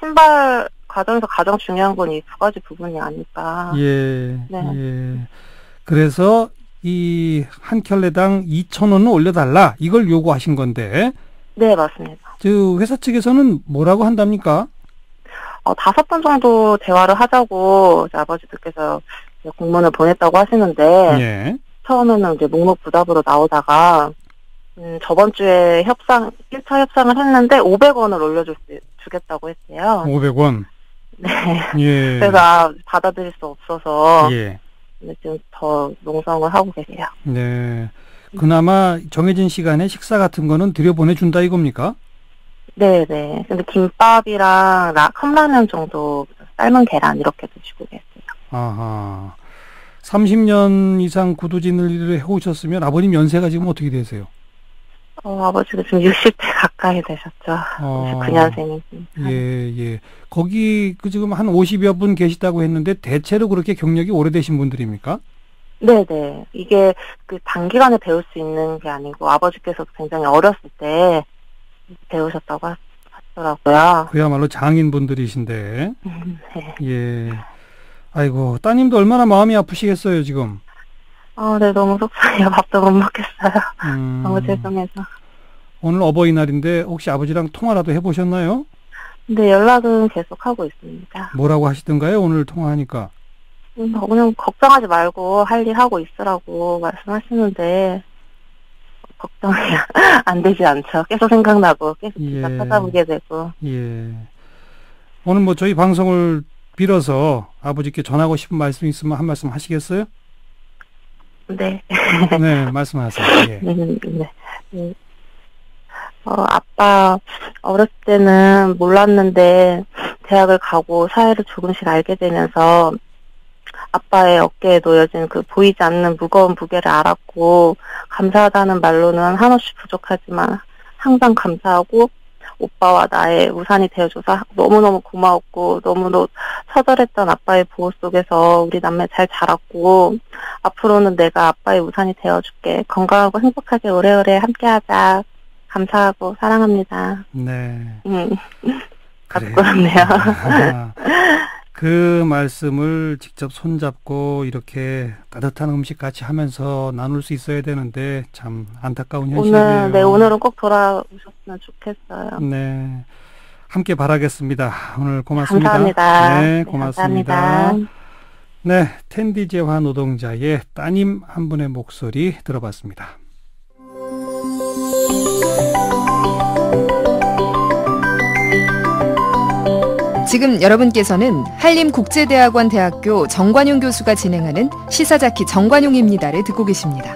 신발 과정에서 가장 중요한 건 이 두 가지 부분이 아닐까. 예. 그래서 이 한 켤레당 2,000원을 올려달라 이걸 요구하신 건데. 네, 맞습니다. 회사 측에서는 뭐라고 한답니까? 5번 정도 대화를 하자고 아버지들께서 공문을 보냈다고 하시는데, 처음에는 이제 목록 부답으로 나오다가, 저번 주에 1차 협상을 했는데 500원을 올려주겠다고 했어요. 500원? 네. 예. 그래서 받아들일 수 없어서, 지금 더 농성을 하고 계세요. 네. 그나마 정해진 시간에 식사 같은 거는 들여보내준다 이겁니까? 네네. 근데 김밥이랑 컵라면 정도, 삶은 계란 이렇게 드시고 계세요. 아하. 30년 이상 구두짓는 일을 해오셨으면 아버님 연세가 지금 어떻게 되세요? 아버지가 지금 60대 가까이 되셨죠. 59년생이십니다. 예. 거기 지금 한 50여 분 계시다고 했는데 대체로 그렇게 경력이 오래되신 분들입니까? 네네. 이게 단기간에 배울 수 있는 게 아니고 아버지께서도 굉장히 어렸을 때 배우셨다고 하더라고요. 그야말로 장인분들이신데. 네. 예. 아이고, 따님도 얼마나 마음이 아프시겠어요, 지금. 네, 너무 속상해요. 밥도 못 먹겠어요. 너무 죄송해서. 오늘 어버이날인데 혹시 아버지랑 통화라도 해보셨나요? 네, 연락은 계속 하고 있습니다. 뭐라고 하시던가요, 오늘 통화하니까? 그냥 걱정하지 말고 할 일 하고 있으라고 말씀하시는데 걱정이 안 되지 않죠. 계속 생각나고 계속 찾아보게 되고. 예. 오늘 저희 방송을 빌어서 아버지께 전하고 싶은 말씀 있으면 한 말씀 하시겠어요? 네. 네, 말씀하세요. 예. 네. 아빠 어렸을 때는 몰랐는데 대학을 가고 사회를 조금씩 알게 되면서 아빠의 어깨에 놓여진 그 보이지 않는 무거운 무게를 알았고, 감사하다는 말로는 한없이 부족하지만 항상 감사하고, 오빠와 나의 우산이 되어줘서 너무너무 고마웠고, 너무너무 처절했던 아빠의 보호 속에서 우리 남매 잘 자랐고, 앞으로는 내가 아빠의 우산이 되어줄게. 건강하고 행복하게 오래오래 함께하자. 감사하고 사랑합니다. 네. 부끄럽네요. 그 말씀을 직접 손잡고 이렇게 따뜻한 음식 같이 하면서 나눌 수 있어야 되는데 참 안타까운 현실이에요. 오늘은 꼭 돌아오셨으면 좋겠어요. 네. 함께 바라겠습니다. 오늘 고맙습니다. 감사합니다. 네, 고맙습니다. 감사합니다. 네, 텐디제화 노동자의 따님 한 분의 목소리 들어봤습니다. 지금 여러분께서는 한림국제대학원 대학교 정관용 교수가 진행하는 시사자키 정관용입니다를 듣고 계십니다.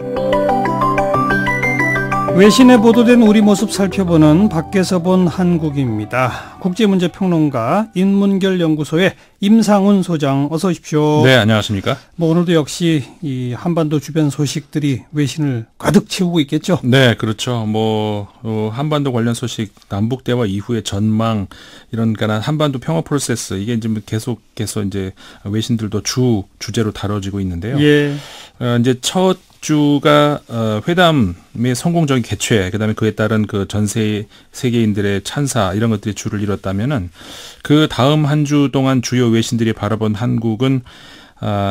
외신에 보도된 우리 모습 살펴보는 밖에서 본 한국입니다. 국제문제평론가 인문결연구소의 임상훈 소장, 어서 오십시오. 네, 안녕하십니까. 오늘도 역시 이 한반도 주변 소식들이 외신을 가득 채우고 있겠죠. 네, 그렇죠. 한반도 관련 소식, 남북 대화 이후의 전망, 이런 한반도 평화 프로세스, 이게 이제 계속해서 이제 외신들도 주제로 다뤄지고 있는데요. 예. 이제 첫 주가 회담의 성공적인 개최, 그다음에 그에 따른 그 전 세계인들의 찬사, 이런 것들이 주를 이뤘다면은 그 다음 한 주 동안 주요 외신들이 바라본 한국은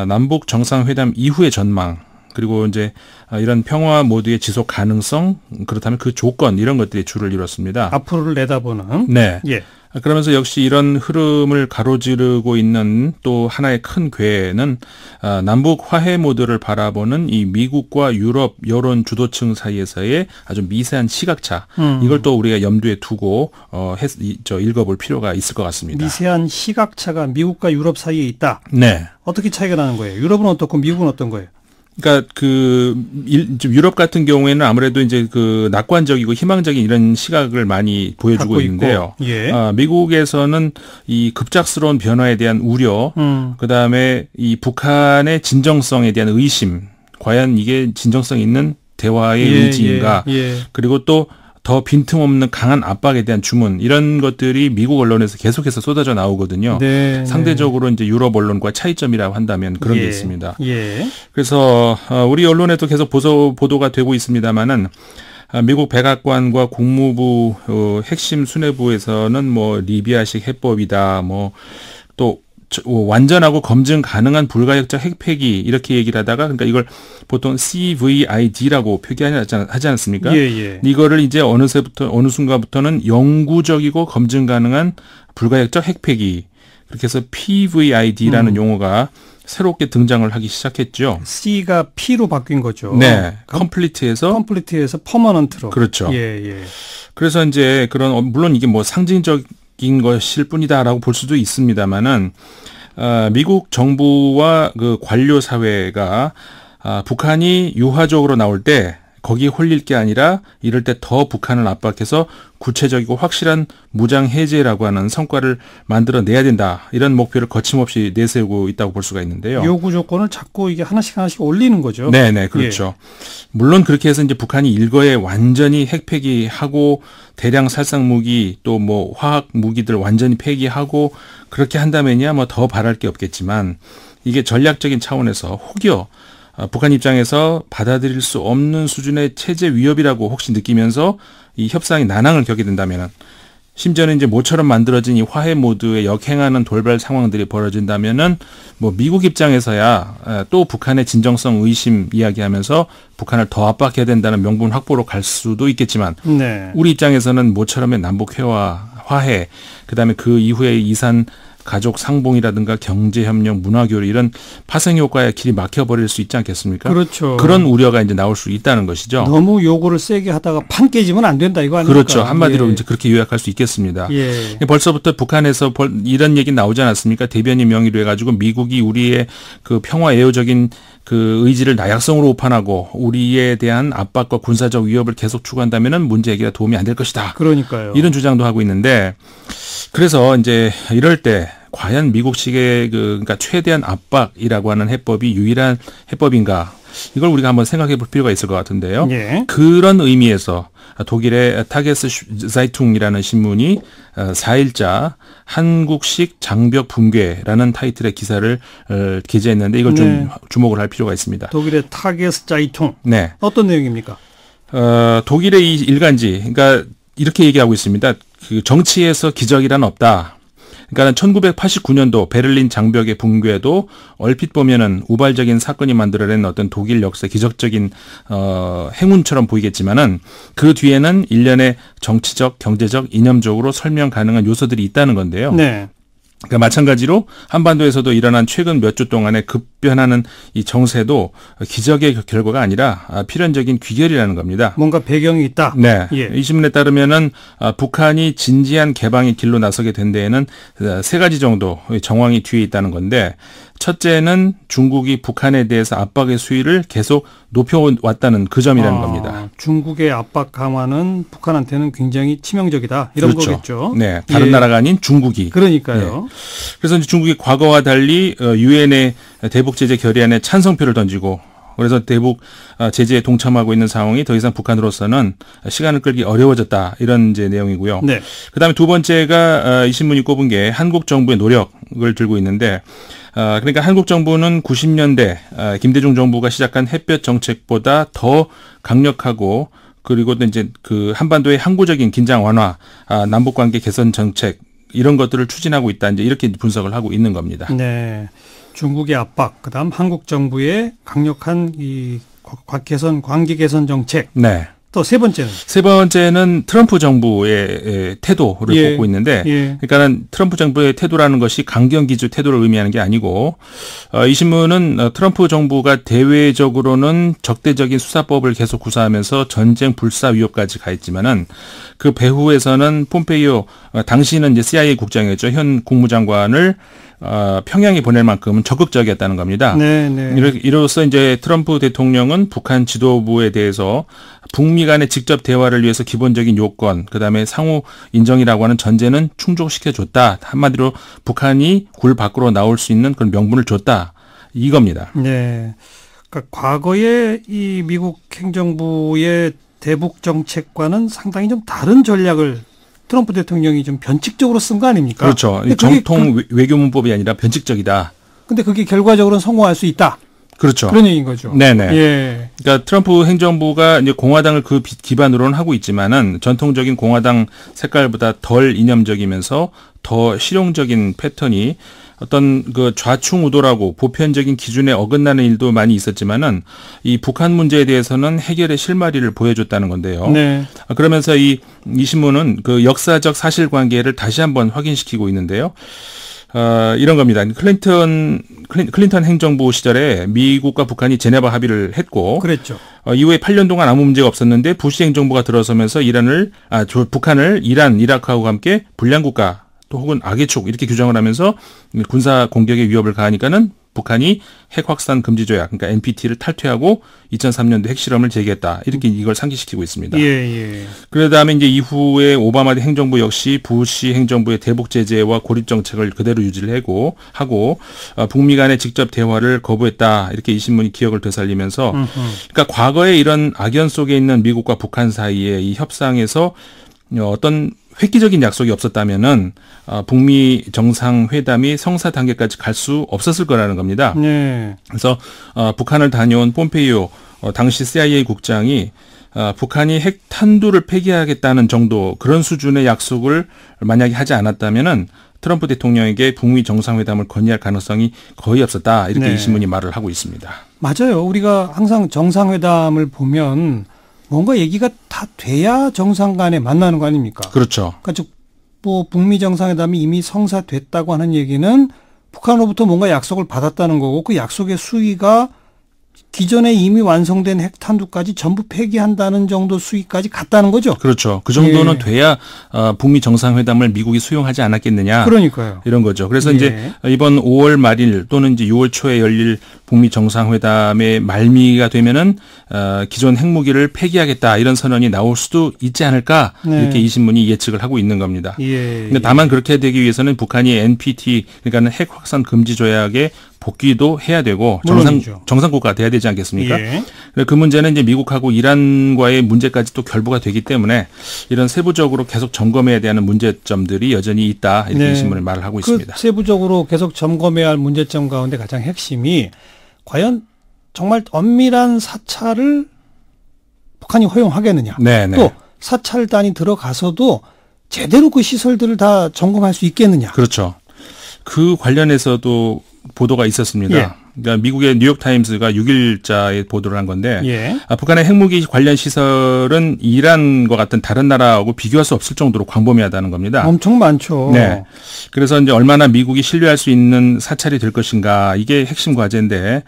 남북 정상회담 이후의 전망, 그리고 이제 이런 평화 모드의 지속 가능성, 그렇다면 그 조건, 이런 것들이 주를 이뤘습니다. 앞으로를 내다보는. 네. 예. 그러면서 역시 이런 흐름을 가로지르고 있는 또 하나의 큰 궤는 남북 화해 모드를 바라보는 이 미국과 유럽 여론 주도층 사이에서의 아주 미세한 시각차, 이걸 또 우리가 염두에 두고 읽어볼 필요가 있을 것 같습니다. 미세한 시각차가 미국과 유럽 사이에 있다. 네. 어떻게 차이가 나는 거예요? 유럽은 어떻고 미국은 어떤 거예요? 그러니까 유럽 같은 경우에는 아무래도 이제 그 낙관적이고 희망적인 이런 시각을 많이 보여주고 있는데요. 예. 미국에서는 이 급작스러운 변화에 대한 우려, 그다음에 이 북한의 진정성에 대한 의심, 과연 이게 진정성 있는 대화의 의지인가, 그리고 또 더 빈틈없는 강한 압박에 대한 주문, 이런 것들이 미국 언론에서 계속해서 쏟아져 나오거든요. 네, 상대적으로 이제 유럽 언론과 차이점이라고 한다면 그런 게 있습니다. 예. 그래서 우리 언론에도 계속 보도가 되고 있습니다만은 미국 백악관과 국무부 핵심 수뇌부에서는 리비아식 해법이다, 또 완전하고 검증 가능한 불가역적 핵폐기, 이렇게 얘기를 하다가, 그러니까 이걸 보통 CVID라고 표기하지 않습니까? 예. 이거를 이제 어느 순간부터는 영구적이고 검증 가능한 불가역적 핵폐기, 그렇게 해서 PVID라는 용어가 새롭게 등장을 하기 시작했죠. C가 P로 바뀐 거죠. 네. 컴플리트에서 퍼머넌트로. 그렇죠. 예. 그래서 이제 물론 이게 상징적인 것일 뿐이다라고 볼 수도 있습니다만은 미국 정부와 그 관료 사회가 북한이 유화적으로 나올 때 거기에 홀릴 게 아니라 이럴 때 더 북한을 압박해서 구체적이고 확실한 무장 해제라고 하는 성과를 만들어내야 된다, 이런 목표를 거침없이 내세우고 있다고 볼 수가 있는데요. 요구 조건을 자꾸 이게 하나씩 올리는 거죠. 네, 그렇죠. 물론 그렇게 해서 이제 북한이 일거에 완전히 핵 폐기하고 대량 살상 무기, 또 화학 무기들 완전히 폐기하고 그렇게 한다면야 더 바랄 게 없겠지만, 이게 전략적인 차원에서 혹여 북한 입장에서 받아들일 수 없는 수준의 체제 위협이라고 혹시 느끼면서 이 협상이 난항을 겪게 된다면, 심지어는 이제 모처럼 만들어진 이 화해 모드에 역행하는 돌발 상황들이 벌어진다면은 미국 입장에서야 또 북한의 진정성 의심 이야기하면서 북한을 더 압박해야 된다는 명분 확보로 갈 수도 있겠지만, 우리 입장에서는 모처럼의 남북 화해, 그다음에 그 이후에 이산 가족 상봉이라든가 경제협력, 문화교류, 이런 파생 효과의 길이 막혀버릴 수 있지 않겠습니까? 그렇죠. 그런 우려가 이제 나올 수 있다는 것이죠. 너무 요구를 세게 하다가 판 깨지면 안 된다, 이거 아닙니까? 그렇죠. 한마디로 이제 그렇게 요약할 수 있겠습니다. 벌써부터 북한에서 이런 얘기 나오지 않았습니까? 대변인 명의로 해가지고 미국이 우리의 그 평화 애호적인 그 의지를 나약성으로 오판하고 우리에 대한 압박과 군사적 위협을 계속 추구한다면은 문제 해결에 도움이 안 될 것이다. 그러니까요. 이런 주장도 하고 있는데, 그래서 이제 이럴 때 과연 미국식의 그러니까 최대한 압박이라고 하는 해법이 유일한 해법인가? 이걸 우리가 한번 생각해 볼 필요가 있을 것 같은데요. 예. 그런 의미에서 독일의 타게스 자이퉁이라는 신문이 4일자 한국식 장벽 붕괴라는 타이틀의 기사를 게재했는데 이걸 좀 주목을 할 필요가 있습니다. 독일의 타게스 자이퉁. 네. 어떤 내용입니까? 독일의 이 일간지, 그러니까 이렇게 얘기하고 있습니다. 그 정치에서 기적이란 없다. 그러니까 1989년도 베를린 장벽의 붕괴도 얼핏 보면은 우발적인 사건이 만들어낸 어떤 독일 역사의 기적적인 행운처럼 보이겠지만은 그 뒤에는 일련의 정치적, 경제적, 이념적으로 설명 가능한 요소들이 있다는 건데요. 네. 그러니까 마찬가지로 한반도에서도 일어난 최근 몇 주 동안의 급변하는 이 정세도 기적의 결과가 아니라 필연적인 귀결이라는 겁니다. 뭔가 배경이 있다. 네. 예. 이 신문에 따르면은 북한이 진지한 개방의 길로 나서게 된 데에는 3가지 정도 정황이 뒤에 있다는 건데 첫째는 중국이 북한에 대해서 압박의 수위를 계속 높여왔다는 그 점이라는 겁니다. 중국의 압박 강화는 북한한테는 굉장히 치명적이다. 이런 그렇죠. 거겠죠. 네, 다른 나라가 아닌 중국이. 그러니까요. 네. 그래서 이제 중국이 과거와 달리 유엔의 대북 제재 결의안에 찬성표를 던지고 그래서 대북 제재에 동참하고 있는 상황이 더 이상 북한으로서는 시간을 끌기 어려워졌다. 이런 이제 내용이고요. 네. 그다음에 두 번째가 이 신문이 꼽은 게 한국 정부의 노력을 들고 있는데 그러니까 한국 정부는 90년대 김대중 정부가 시작한 햇볕 정책보다 더 강력하고 그리고 또 이제 그 한반도의 항구적인 긴장 완화, 남북 관계 개선 정책 이런 것들을 추진하고 있다. 이제 이렇게 분석을 하고 있는 겁니다. 네. 중국의 압박, 그다음 한국 정부의 강력한 이 관계 개선 정책. 네. 또 세 번째는 트럼프 정부의 태도를 보고 있는데, 그러니까는 트럼프 정부의 태도라는 것이 강경기주 태도를 의미하는 게 아니고, 이 신문은 트럼프 정부가 대외적으로는 적대적인 수사법을 계속 구사하면서 전쟁 불사 위협까지 가했지만은 그 배후에서는 폼페이오 당시는 이제 CIA 국장이었죠. 현 국무장관을 평양에 보낼 만큼은 적극적이었다는 겁니다. 네. 이로써 이제 트럼프 대통령은 북한 지도부에 대해서 북미 간의 직접 대화를 위해서 기본적인 요건, 그다음에 상호 인정이라고 하는 전제는 충족시켜줬다. 한마디로 북한이 굴 밖으로 나올 수 있는 그런 명분을 줬다. 이겁니다. 네. 그러니까 과거에 이 미국 행정부의 대북 정책과는 상당히 좀 다른 전략을 트럼프 대통령이 좀 변칙적으로 쓴 거 아닙니까? 그렇죠. 정통 외교 문법이 아니라 변칙적이다. 근데 그게 결과적으로는 성공할 수 있다. 그렇죠. 그런 얘기인 거죠. 네네. 예. 그러니까 트럼프 행정부가 이제 공화당을 그 기반으로는 하고 있지만은 전통적인 공화당 색깔보다 덜 이념적이면서 더 실용적인 패턴이 어떤 그 좌충우돌하고 보편적인 기준에 어긋나는 일도 많이 있었지만은 이 북한 문제에 대해서는 해결의 실마리를 보여줬다는 건데요. 네. 그러면서 이 신문은 그 역사적 사실관계를 다시 한번 확인시키고 있는데요. 이런 겁니다. 클린턴 행정부 시절에 미국과 북한이 제네바 합의를 했고, 그랬죠. 이후에 8년 동안 아무 문제가 없었는데 부시 행정부가 들어서면서 북한을 이란, 이라크하고 함께 불량국가 또 혹은 악의 촉 이렇게 규정을 하면서 군사 공격의 위협을 가하니까는 북한이 핵 확산 금지 조약, 그러니까 NPT를 탈퇴하고 2003년도 핵실험을 재개했다. 이렇게 이걸 상기시키고 있습니다. 예. 그다음에 이제 이후에 오바마 행정부 역시 부시 행정부의 대북 제재와 고립 정책을 그대로 유지를 하고 북미 간의 직접 대화를 거부했다. 이렇게 이 신문이 기억을 되살리면서 그러니까 과거에 이런 악연 속에 있는 미국과 북한 사이의 이 협상에서 어떤 획기적인 약속이 없었다면은 북미 정상회담이 성사 단계까지 갈 수 없었을 거라는 겁니다. 네. 그래서 북한을 다녀온 폼페이오 당시 CIA 국장이 북한이 핵 탄두를 폐기하겠다는 정도 그런 수준의 약속을 만약에 하지 않았다면은 트럼프 대통령에게 북미 정상회담을 건의할 가능성이 거의 없었다. 이렇게 이 신문이 말을 하고 있습니다. 맞아요. 우리가 항상 정상회담을 보면 뭔가 얘기가 다 돼야 정상 간에 만나는 거 아닙니까? 그렇죠. 그러니까 즉, 북미 정상회담이 이미 성사됐다고 하는 얘기는 북한으로부터 뭔가 약속을 받았다는 거고 그 약속의 수위가 기존에 이미 완성된 핵탄두까지 전부 폐기한다는 정도 수위까지 갔다는 거죠. 그렇죠. 그 정도는 돼야 북미 정상회담을 미국이 수용하지 않았겠느냐. 그러니까요. 이런 거죠. 그래서 이제 이번 5월 말일 또는 이제 6월 초에 열릴 북미 정상회담의 말미가 되면은 기존 핵무기를 폐기하겠다 이런 선언이 나올 수도 있지 않을까 이렇게 이 신문이 예측을 하고 있는 겁니다. 그러니까 다만 그렇게 되기 위해서는 북한이 NPT 그러니까는 핵 확산 금지 조약에 복귀도 해야 되고 정상국가가 돼야 되지 않겠습니까? 그 문제는 이제 미국하고 이란과의 문제까지 또 결부가 되기 때문에 이런 세부적으로 계속 점검해야 되는 문제점들이 여전히 있다 이렇게 이 신문을 말을 하고 있습니다. 세부적으로 계속 점검해야 할 문제점 가운데 가장 핵심이 과연 정말 엄밀한 사찰을 북한이 허용하겠느냐. 또 사찰단이 들어가서도 제대로 그 시설들을 다 점검할 수 있겠느냐. 그렇죠. 그 관련해서도 보도가 있었습니다. 그러니까 미국의 뉴욕타임스가 6일자에 보도를 한 건데 북한의 핵무기 관련 시설은 이란과 같은 다른 나라하고 비교할 수 없을 정도로 광범위하다는 겁니다. 엄청 많죠. 네. 그래서 이제 얼마나 미국이 신뢰할 수 있는 사찰이 될 것인가 이게 핵심 과제인데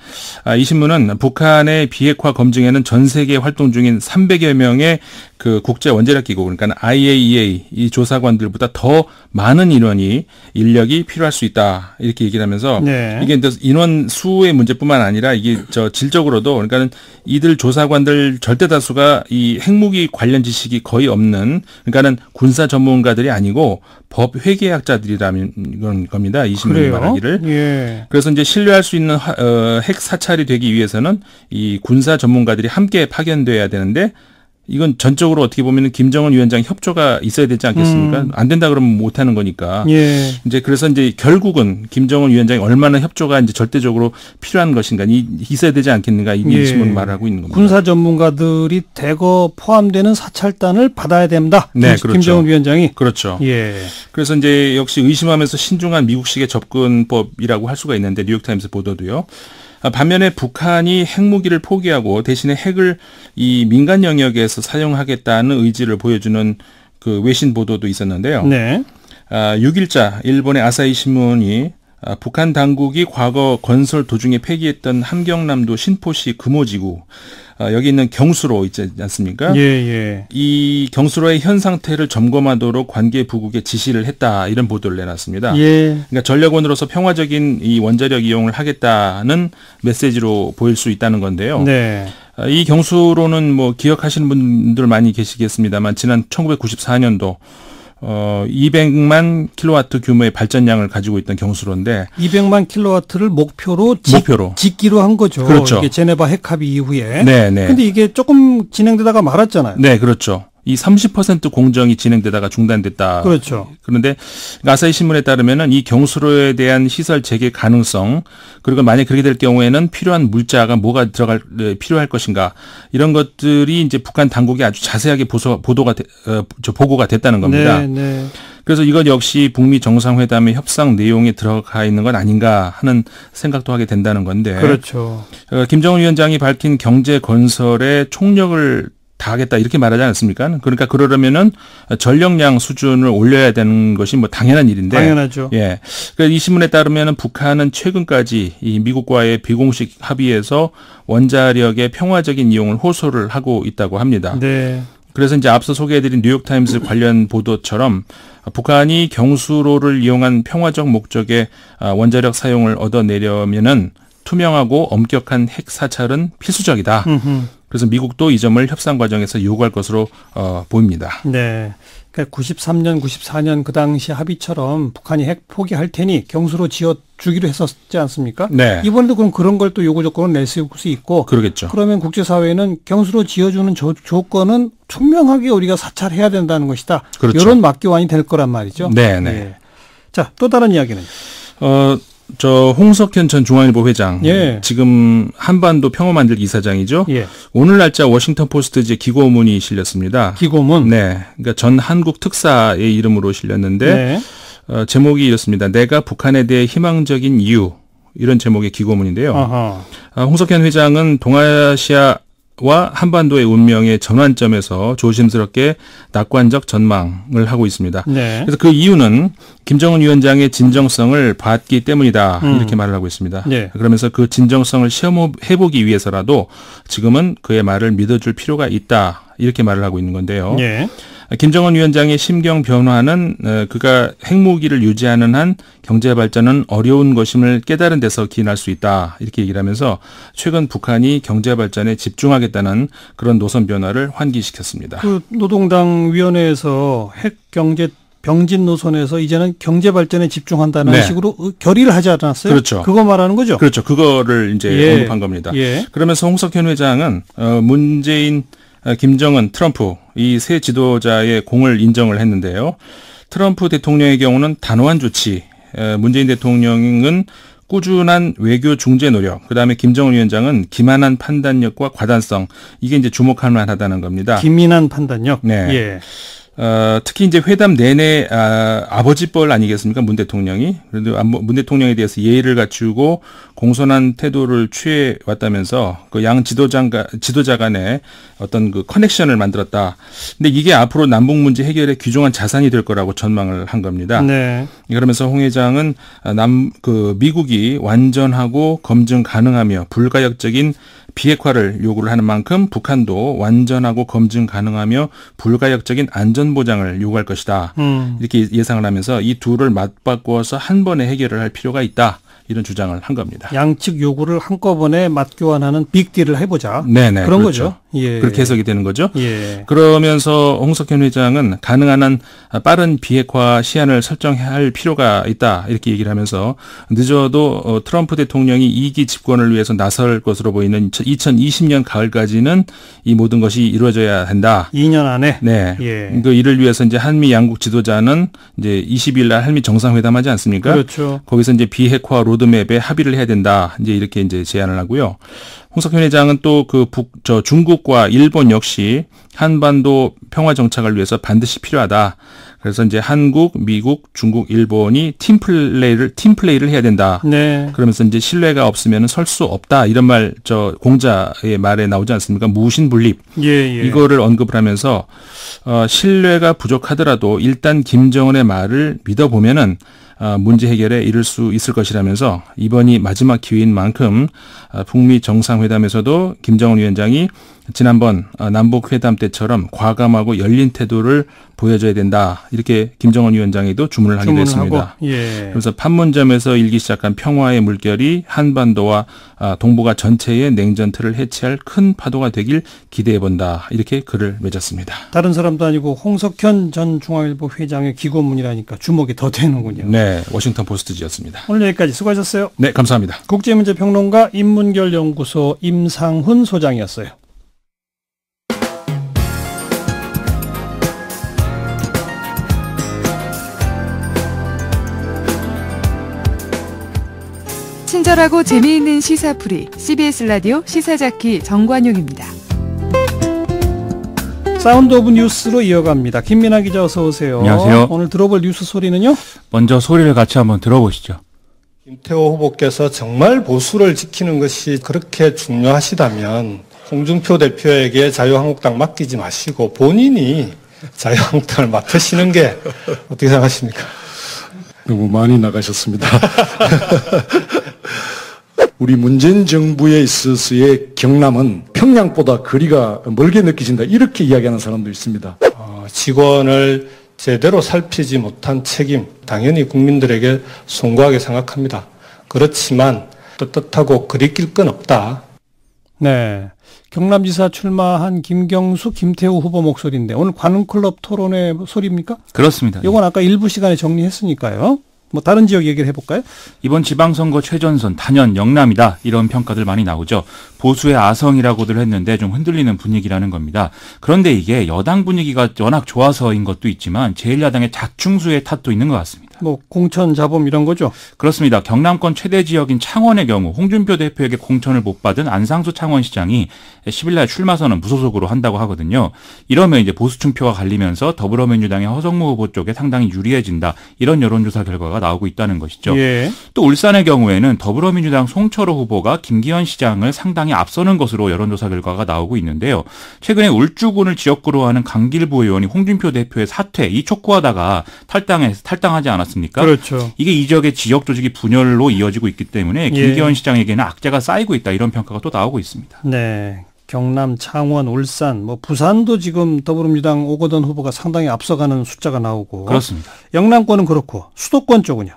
이 신문은 북한의 비핵화 검증에는 전 세계 활동 중인 300여 명의 그 국제 원자력 기구 그러니까 IAEA 이 조사관들보다 더 많은 인력이 필요할 수 있다 이렇게 얘기를 하면서 이게 인원 수의 문제뿐만 아니라 이게 질적으로도 그러니까는 이들 조사관들 절대 다수가 이 핵무기 관련 지식이 거의 없는 그러니까는 군사 전문가들이 아니고 법 회계학자들이라는 겁니다. 이 신문이 말하기를. 그래서 이제 신뢰할 수 있는 핵 사찰이 되기 위해서는 이 군사 전문가들이 함께 파견돼야 되는데 이건 전적으로 어떻게 보면 김정은 위원장 협조가 있어야 되지 않겠습니까? 안 된다 그러면 못 하는 거니까. 이제 그래서 이제 결국은 김정은 위원장이 얼마나 협조가 이제 절대적으로 필요한 것인가 있어야 되지 않겠는가 이게 신문 말하고 있는 겁니다. 군사 전문가들이 대거 포함되는 사찰단을 받아야 된다. 네, 그렇죠. 김정은 위원장이. 그렇죠. 그래서 이제 역시 의심하면서 신중한 미국식의 접근법이라고 할 수가 있는데 뉴욕타임스 보도도요. 반면에 북한이 핵무기를 포기하고 대신에 핵을 이 민간 영역에서 사용하겠다는 의지를 보여주는 그 외신 보도도 있었는데요. 6일자 일본의 아사히 신문이 북한 당국이 과거 건설 도중에 폐기했던 함경남도 신포시 금오지구 여기 있는 경수로 있지 않습니까? 이 경수로의 현 상태를 점검하도록 관계 부국에 지시를 했다 이런 보도를 내놨습니다. 그러니까 전력원으로서 평화적인 이 원자력 이용을 하겠다는 메시지로 보일 수 있다는 건데요. 이 경수로는 뭐 기억하시는 분들 많이 계시겠습니다만 지난 1994년도 200만 킬로와트 규모의 발전량을 가지고 있던 경수로인데 200만 킬로와트를 목표로 짓기로 한 거죠. 그렇죠. 이게 제네바 핵합의 이후에. 네네. 근데 이게 조금 진행되다가 말았잖아요. 네, 그렇죠. 이 30% 공정이 진행되다가 중단됐다. 그렇죠. 그런데 아사히 신문에 따르면은 이 경수로에 대한 시설 재개 가능성 그리고 만약 그렇게 될 경우에는 필요한 물자가 뭐가 필요할 것인가 이런 것들이 이제 북한 당국이 아주 자세하게 보고가 됐다는 겁니다. 그래서 이것 역시 북미 정상회담의 협상 내용에 들어가 있는 건 아닌가 하는 생각도 하게 된다는 건데. 그렇죠. 김정은 위원장이 밝힌 경제 건설에 총력을 다하겠다 이렇게 말하지 않았습니까? 그러니까 그러려면은 전력량 수준을 올려야 되는 것이 뭐 당연한 일인데. 당연하죠. 그러니까 이 신문에 따르면은 북한은 최근까지 이 미국과의 비공식 합의에서 원자력의 평화적인 이용을 호소를 하고 있다고 합니다. 그래서 이제 앞서 소개해드린 뉴욕타임스 관련 보도처럼 북한이 경수로를 이용한 평화적 목적의 원자력 사용을 얻어내려면은 투명하고 엄격한 핵 사찰은 필수적이다. 그래서 미국도 이 점을 협상 과정에서 요구할 것으로 보입니다. 그러니까 93년, 94년 그 당시 합의처럼 북한이 핵 포기할 테니 경수로 지어주기로 했었지 않습니까? 이번에도 그럼 그런 걸 또 요구 조건을 낼 수 있고. 그러겠죠. 그러면 국제사회는 경수로 지어주는 조건은 투명하게 우리가 사찰해야 된다는 것이다. 이런 맞교환이 될 거란 말이죠. 자, 또 다른 이야기는? 홍석현 전 중앙일보 회장, 지금 한반도 평화 만들기 이사장이죠. 오늘 날짜 워싱턴 포스트지에 기고문이 실렸습니다. 기고문? 그러니까 전 한국 특사의 이름으로 실렸는데 제목이 이렇습니다. 내가 북한에 대해 희망적인 이유 이런 제목의 기고문인데요. 홍석현 회장은 동아시아 한반도의 운명의 전환점에서 조심스럽게 낙관적 전망을 하고 있습니다. 네. 그래서 그 이유는 김정은 위원장의 진정성을 봤기 때문이다. 이렇게 말을 하고 있습니다. 네. 그러면서 그 진정성을 시험해보기 위해서라도 지금은 그의 말을 믿어줄 필요가 있다. 이렇게 말을 하고 있는 건데요. 네. 김정은 위원장의 심경 변화는 그가 핵무기를 유지하는 한 경제 발전은 어려운 것임을 깨달은 데서 기인할 수 있다. 이렇게 얘기를 하면서 최근 북한이 경제 발전에 집중하겠다는 그런 노선 변화를 환기시켰습니다. 그 노동당 위원회에서 핵 경제 병진 노선에서 이제는 경제 발전에 집중한다는 네. 식으로 결의를 하지 않았어요? 그렇죠. 그거 말하는 거죠? 그렇죠. 그거를 이제 언급한 겁니다. 예. 그러면서 홍석현 회장은 문재인, 김정은, 트럼프 이 세 지도자의 공을 인정을 했는데요. 트럼프 대통령의 경우는 단호한 조치, 문재인 대통령은 꾸준한 외교 중재 노력, 그다음에 김정은 위원장은 기만한 판단력과 과단성, 이게 이제 주목할 만하다는 겁니다. 기민한 판단력? 네. 예. 특히 이제 회담 내내 아버지뻘 아니겠습니까? 문 대통령이. 그래도 문 대통령에 대해서 예의를 갖추고 공손한 태도를 취해 왔다면서 그 양 지도자 간의 어떤 그 커넥션을 만들었다. 근데 이게 앞으로 남북 문제 해결의 귀중한 자산이 될 거라고 전망을 한 겁니다. 네. 그러면서 홍 회장은 미국이 완전하고 검증 가능하며 불가역적인 비핵화를 요구를 하는 만큼 북한도 완전하고 검증 가능하며 불가역적인 안전보장을 요구할 것이다. 이렇게 예상을 하면서 이 둘을 맞바꾸어서 한 번에 해결을 할 필요가 있다. 이런 주장을 한 겁니다. 양측 요구를 한꺼번에 맞교환하는 빅딜을 해보자. 네네. 그런 그렇죠. 거죠. 예. 그렇게 해석이 되는 거죠. 예. 그러면서 홍석현 회장은 가능한 한 빠른 비핵화 시한을 설정할 필요가 있다. 이렇게 얘기를 하면서 늦어도 트럼프 대통령이 2기 집권을 위해서 나설 것으로 보이는 2020년 가을까지는 이 모든 것이 이루어져야 한다. 2년 안에? 네. 예. 이를 위해서 이제 한미 양국 지도자는 이제 20일 날 한미 정상회담하지 않습니까? 그렇죠. 거기서 이제 비핵화 로드맵에 합의를 해야 된다. 이제 이렇게 이제 제안을 하고요. 홍석현 회장은 또 중국과 일본 역시 한반도 평화 정착을 위해서 반드시 필요하다. 그래서 이제 한국, 미국, 중국, 일본이 팀플레이를 해야 된다. 네. 그러면서 이제 신뢰가 없으면 설 수 없다. 이런 말 공자의 말에 나오지 않습니까? 무신분립. 예. 이거를 언급을 하면서 신뢰가 부족하더라도 일단 김정은의 말을 믿어보면은 문제 해결에 이를 수 있을 것이라면서 이번이 마지막 기회인 만큼 북미 정상회담에서도 김정은 위원장이 지난번 남북회담 때처럼 과감하고 열린 태도를 보여줘야 된다. 이렇게 김정은 위원장에도 주문을 하기도 했습니다. 예. 그래서 판문점에서 일기 시작한 평화의 물결이 한반도와 동북아 전체의 냉전틀을 해체할 큰 파도가 되길 기대해본다. 이렇게 글을 맺었습니다. 다른 사람도 아니고 홍석현 전 중앙일보 회장의 기고문이라니까 주목이 더 되는군요. 네. 워싱턴 포스트지였습니다. 오늘 여기까지 수고하셨어요. 네. 감사합니다. 국제문제평론가 인문결연구소 임상훈 소장이었어요. 친절하고 재미있는 시사풀이 CBS 라디오 시사자키 정관용입니다. 사운드 오브 뉴스로 이어갑니다. 김민아 기자 어서 오세요. 안녕하세요. 오늘 들어볼 뉴스 소리는요? 먼저 소리를 같이 한번 들어보시죠. 김태호 후보께서 정말 보수를 지키는 것이 그렇게 중요하시다면 홍준표 대표에게 자유한국당 맡기지 마시고 본인이 자유한국당을 맡으시는 게 어떻게 생각하십니까? 너무 많이 나가셨습니다. 우리 문재인 정부에 있어서의 경남은 평양보다 거리가 멀게 느껴진다. 이렇게 이야기하는 사람도 있습니다. 직원을 제대로 살피지 못한 책임, 당연히 국민들에게 송구하게 생각합니다. 그렇지만 떳떳하고 그리낄 건 없다. 네. 경남지사 출마한 김경수, 김태우 후보 목소리인데 오늘 관훈클럽 토론회 소리입니까? 그렇습니다. 이건 아까 일부 시간에 정리했으니까요. 뭐 다른 지역 얘기를 해볼까요? 이번 지방선거 최전선 단연 영남이다 이런 평가들 많이 나오죠. 보수의 아성이라고들 했는데 좀 흔들리는 분위기라는 겁니다. 그런데 이게 여당 분위기가 워낙 좋아서인 것도 있지만 제1야당의 작중수의 탓도 있는 것 같습니다. 뭐 공천 자범 이런 거죠? 그렇습니다. 경남권 최대 지역인 창원의 경우 홍준표 대표에게 공천을 못 받은 안상수 창원시장이 10일 날 출마 선언 무소속으로 한다고 하거든요. 이러면 이제 보수층표가 갈리면서 더불어민주당의 허성무 후보 쪽에 상당히 유리해진다. 이런 여론조사 결과가 나오고 있다는 것이죠. 예. 또 울산의 경우에는 더불어민주당 송철호 후보가 김기현 시장을 상당히 상당히 앞서는 것으로 여론조사 결과가 나오고 있는데요. 최근에 울주군을 지역구로 하는 강길부 의원이 홍준표 대표의 사퇴, 이 촉구하다가 탈당하지 않았습니까? 그렇죠. 이게 이 지역의 지역 조직이 분열로 이어지고 있기 때문에 김기현 시장에게는 악재가 쌓이고 있다, 이런 평가가 또 나오고 있습니다. 네. 경남, 창원, 울산, 부산도 지금 더불어민주당 오거돈 후보가 상당히 앞서가는 숫자가 나오고. 그렇습니다. 영남권은 그렇고 수도권 쪽은요?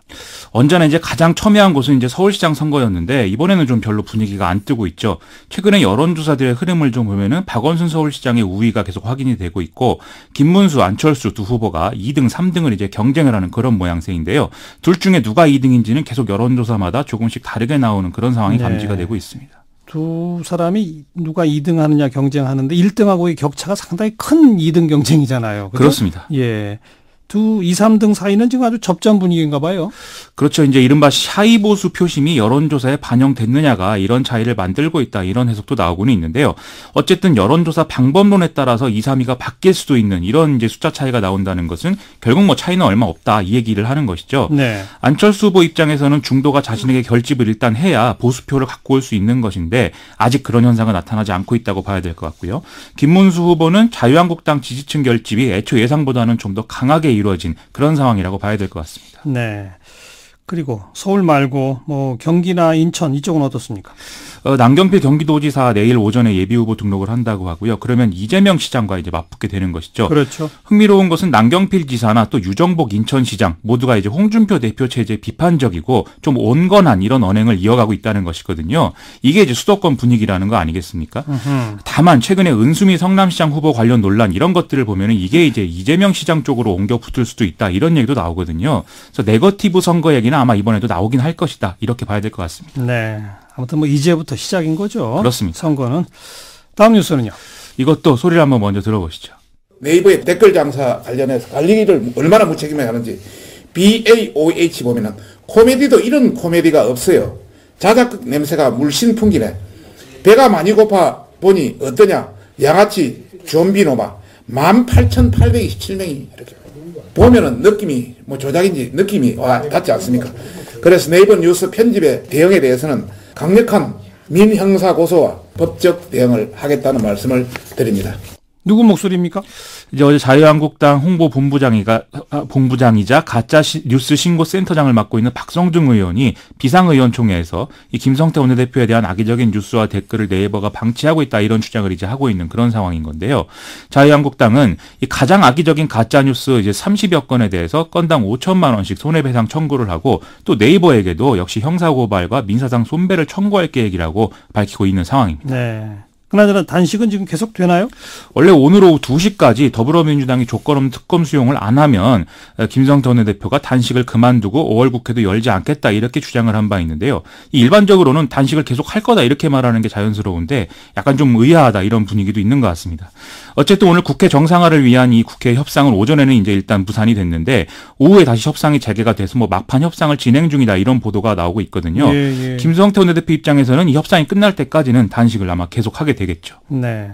언제나 이제 가장 첨예한 곳은 이제 서울시장 선거였는데 이번에는 좀 별로 분위기가 안 뜨고 있죠. 최근에 여론조사들의 흐름을 좀 보면은 박원순 서울시장의 우위가 계속 확인이 되고 있고 김문수, 안철수 두 후보가 2등, 3등을 이제 경쟁을 하는 그런 모양새인데요. 둘 중에 누가 2등인지는 계속 여론조사마다 조금씩 다르게 나오는 그런 상황이 감지가 되고 있습니다. 두 사람이 누가 2등 하느냐 경쟁하는데 1등하고의 격차가 상당히 큰 2등 경쟁이잖아요. 그렇죠? 그렇습니다. 예. 2, 3등 사이는 지금 아주 접전 분위기인가 봐요. 그렇죠. 이제 이른바 샤이보수 표심이 여론조사에 반영됐느냐가 이런 차이를 만들고 있다, 이런 해석도 나오고는 있는데요. 어쨌든 여론조사 방법론에 따라서 2, 3위가 바뀔 수도 있는 이런 이제 숫자 차이가 나온다는 것은 결국 차이는 얼마 없다, 이 얘기를 하는 것이죠. 네. 안철수 후보 입장에서는 중도가 자신에게 결집을 일단 해야 보수표를 갖고 올 수 있는 것인데 아직 그런 현상은 나타나지 않고 있다고 봐야 될 것 같고요. 김문수 후보는 자유한국당 지지층 결집이 애초 예상보다는 좀 더 강하게 이루어진 그런 상황이라고 봐야 될 것 같습니다. 네. 그리고 서울 말고 경기나 인천 이쪽은 어떻습니까? 남경필 경기도지사 내일 오전에 예비후보 등록을 한다고 하고요. 그러면 이재명 시장과 이제 맞붙게 되는 것이죠. 그렇죠. 흥미로운 것은 남경필 지사나 또 유정복 인천시장 모두가 이제 홍준표 대표 체제에 비판적이고 좀 온건한 이런 언행을 이어가고 있다는 것이거든요. 이게 이제 수도권 분위기라는 거 아니겠습니까? 다만 최근에 은수미 성남시장 후보 관련 논란 이런 것들을 보면은 이게 이제 이재명 시장 쪽으로 옮겨 붙을 수도 있다, 이런 얘기도 나오거든요. 그래서 네거티브 선거 얘기는 아마 이번에도 나오긴 할 것이다, 이렇게 봐야 될 것 같습니다. 네. 아무튼 이제부터 시작인 거죠. 그렇습니다. 선거는. 다음 뉴스는요? 이것도 소리를 한번 먼저 들어보시죠. 네이버의 댓글 장사 관련해서 관리를 얼마나 무책임하게 하는지 BAOH 보면은 코미디도 이런 코미디가 없어요. 자작극 냄새가 물씬 풍기네. 배가 많이 고파 보니 어떠냐. 양아치 좀비노마 18,827명이 이렇게 보면은 느낌이 조작인지 느낌이 닿지 않습니까? 그래서 네이버 뉴스 편집의 대응에 대해서는 강력한 민형사 고소와 법적 대응을 하겠다는 말씀을 드립니다. 누구 목소리입니까? 이제 어제 자유한국당 홍보 본부장이자 가짜 뉴스 신고 센터장을 맡고 있는 박성중 의원이 비상의원총회에서 이 김성태 원내대표에 대한 악의적인 뉴스와 댓글을 네이버가 방치하고 있다, 이런 주장을 이제 하고 있는 그런 상황인 건데요. 자유한국당은 이 가장 악의적인 가짜 뉴스 이제 30여 건에 대해서 건당 5천만 원씩 손해배상 청구를 하고 또 네이버에게도 역시 형사고발과 민사상 손배를 청구할 계획이라고 밝히고 있는 상황입니다. 네. 그나저나 단식은 지금 계속 되나요? 원래 오늘 오후 2시까지 더불어민주당이 조건 없는 특검 수용을 안 하면 김성태 원내대표가 단식을 그만두고 5월 국회도 열지 않겠다, 이렇게 주장을 한 바 있는데요. 일반적으로는 단식을 계속 할 거다, 이렇게 말하는 게 자연스러운데 약간 좀 의아하다, 이런 분위기도 있는 것 같습니다. 어쨌든 오늘 국회 정상화를 위한 이 국회 협상은 오전에는 이제 일단 무산이 됐는데 오후에 다시 협상이 재개가 돼서 막판 협상을 진행 중이다, 이런 보도가 나오고 있거든요. 예. 김성태 원내대표 입장에서는 이 협상이 끝날 때까지는 단식을 아마 계속하게 되겠죠. 네.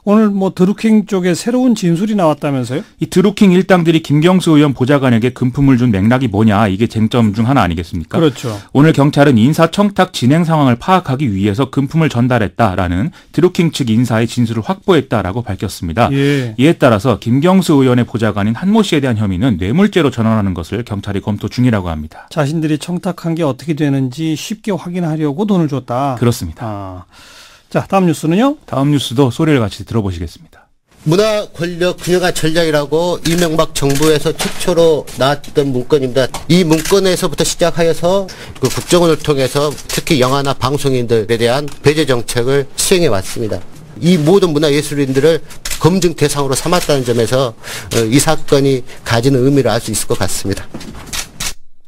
오늘 드루킹 쪽에 새로운 진술이 나왔다면서요? 이 드루킹 일당들이 김경수 의원 보좌관에게 금품을 준 맥락이 뭐냐, 이게 쟁점 중 하나 아니겠습니까? 그렇죠. 오늘 경찰은 인사청탁 진행 상황을 파악하기 위해서 금품을 전달했다라는 드루킹 측 인사의 진술을 확보했다라고 밝혔습니다. 예. 이에 따라서 김경수 의원의 보좌관인 한모 씨에 대한 혐의는 뇌물죄로 전환하는 것을 경찰이 검토 중이라고 합니다. 자신들이 청탁한 게 어떻게 되는지 쉽게 확인하려고 돈을 줬다. 그렇습니다. 자, 다음 뉴스는요? 다음 뉴스도 소리를 같이 들어보시겠습니다. 문화 권력 균형화 전략이라고 이명박 정부에서 최초로 나왔던 문건입니다. 이 문건에서부터 시작하여서 그 국정원을 통해서 특히 영화나 방송인들에 대한 배제 정책을 시행해 왔습니다. 이 모든 문화예술인들을 검증 대상으로 삼았다는 점에서 이 사건이 가지는 의미를 알 수 있을 것 같습니다.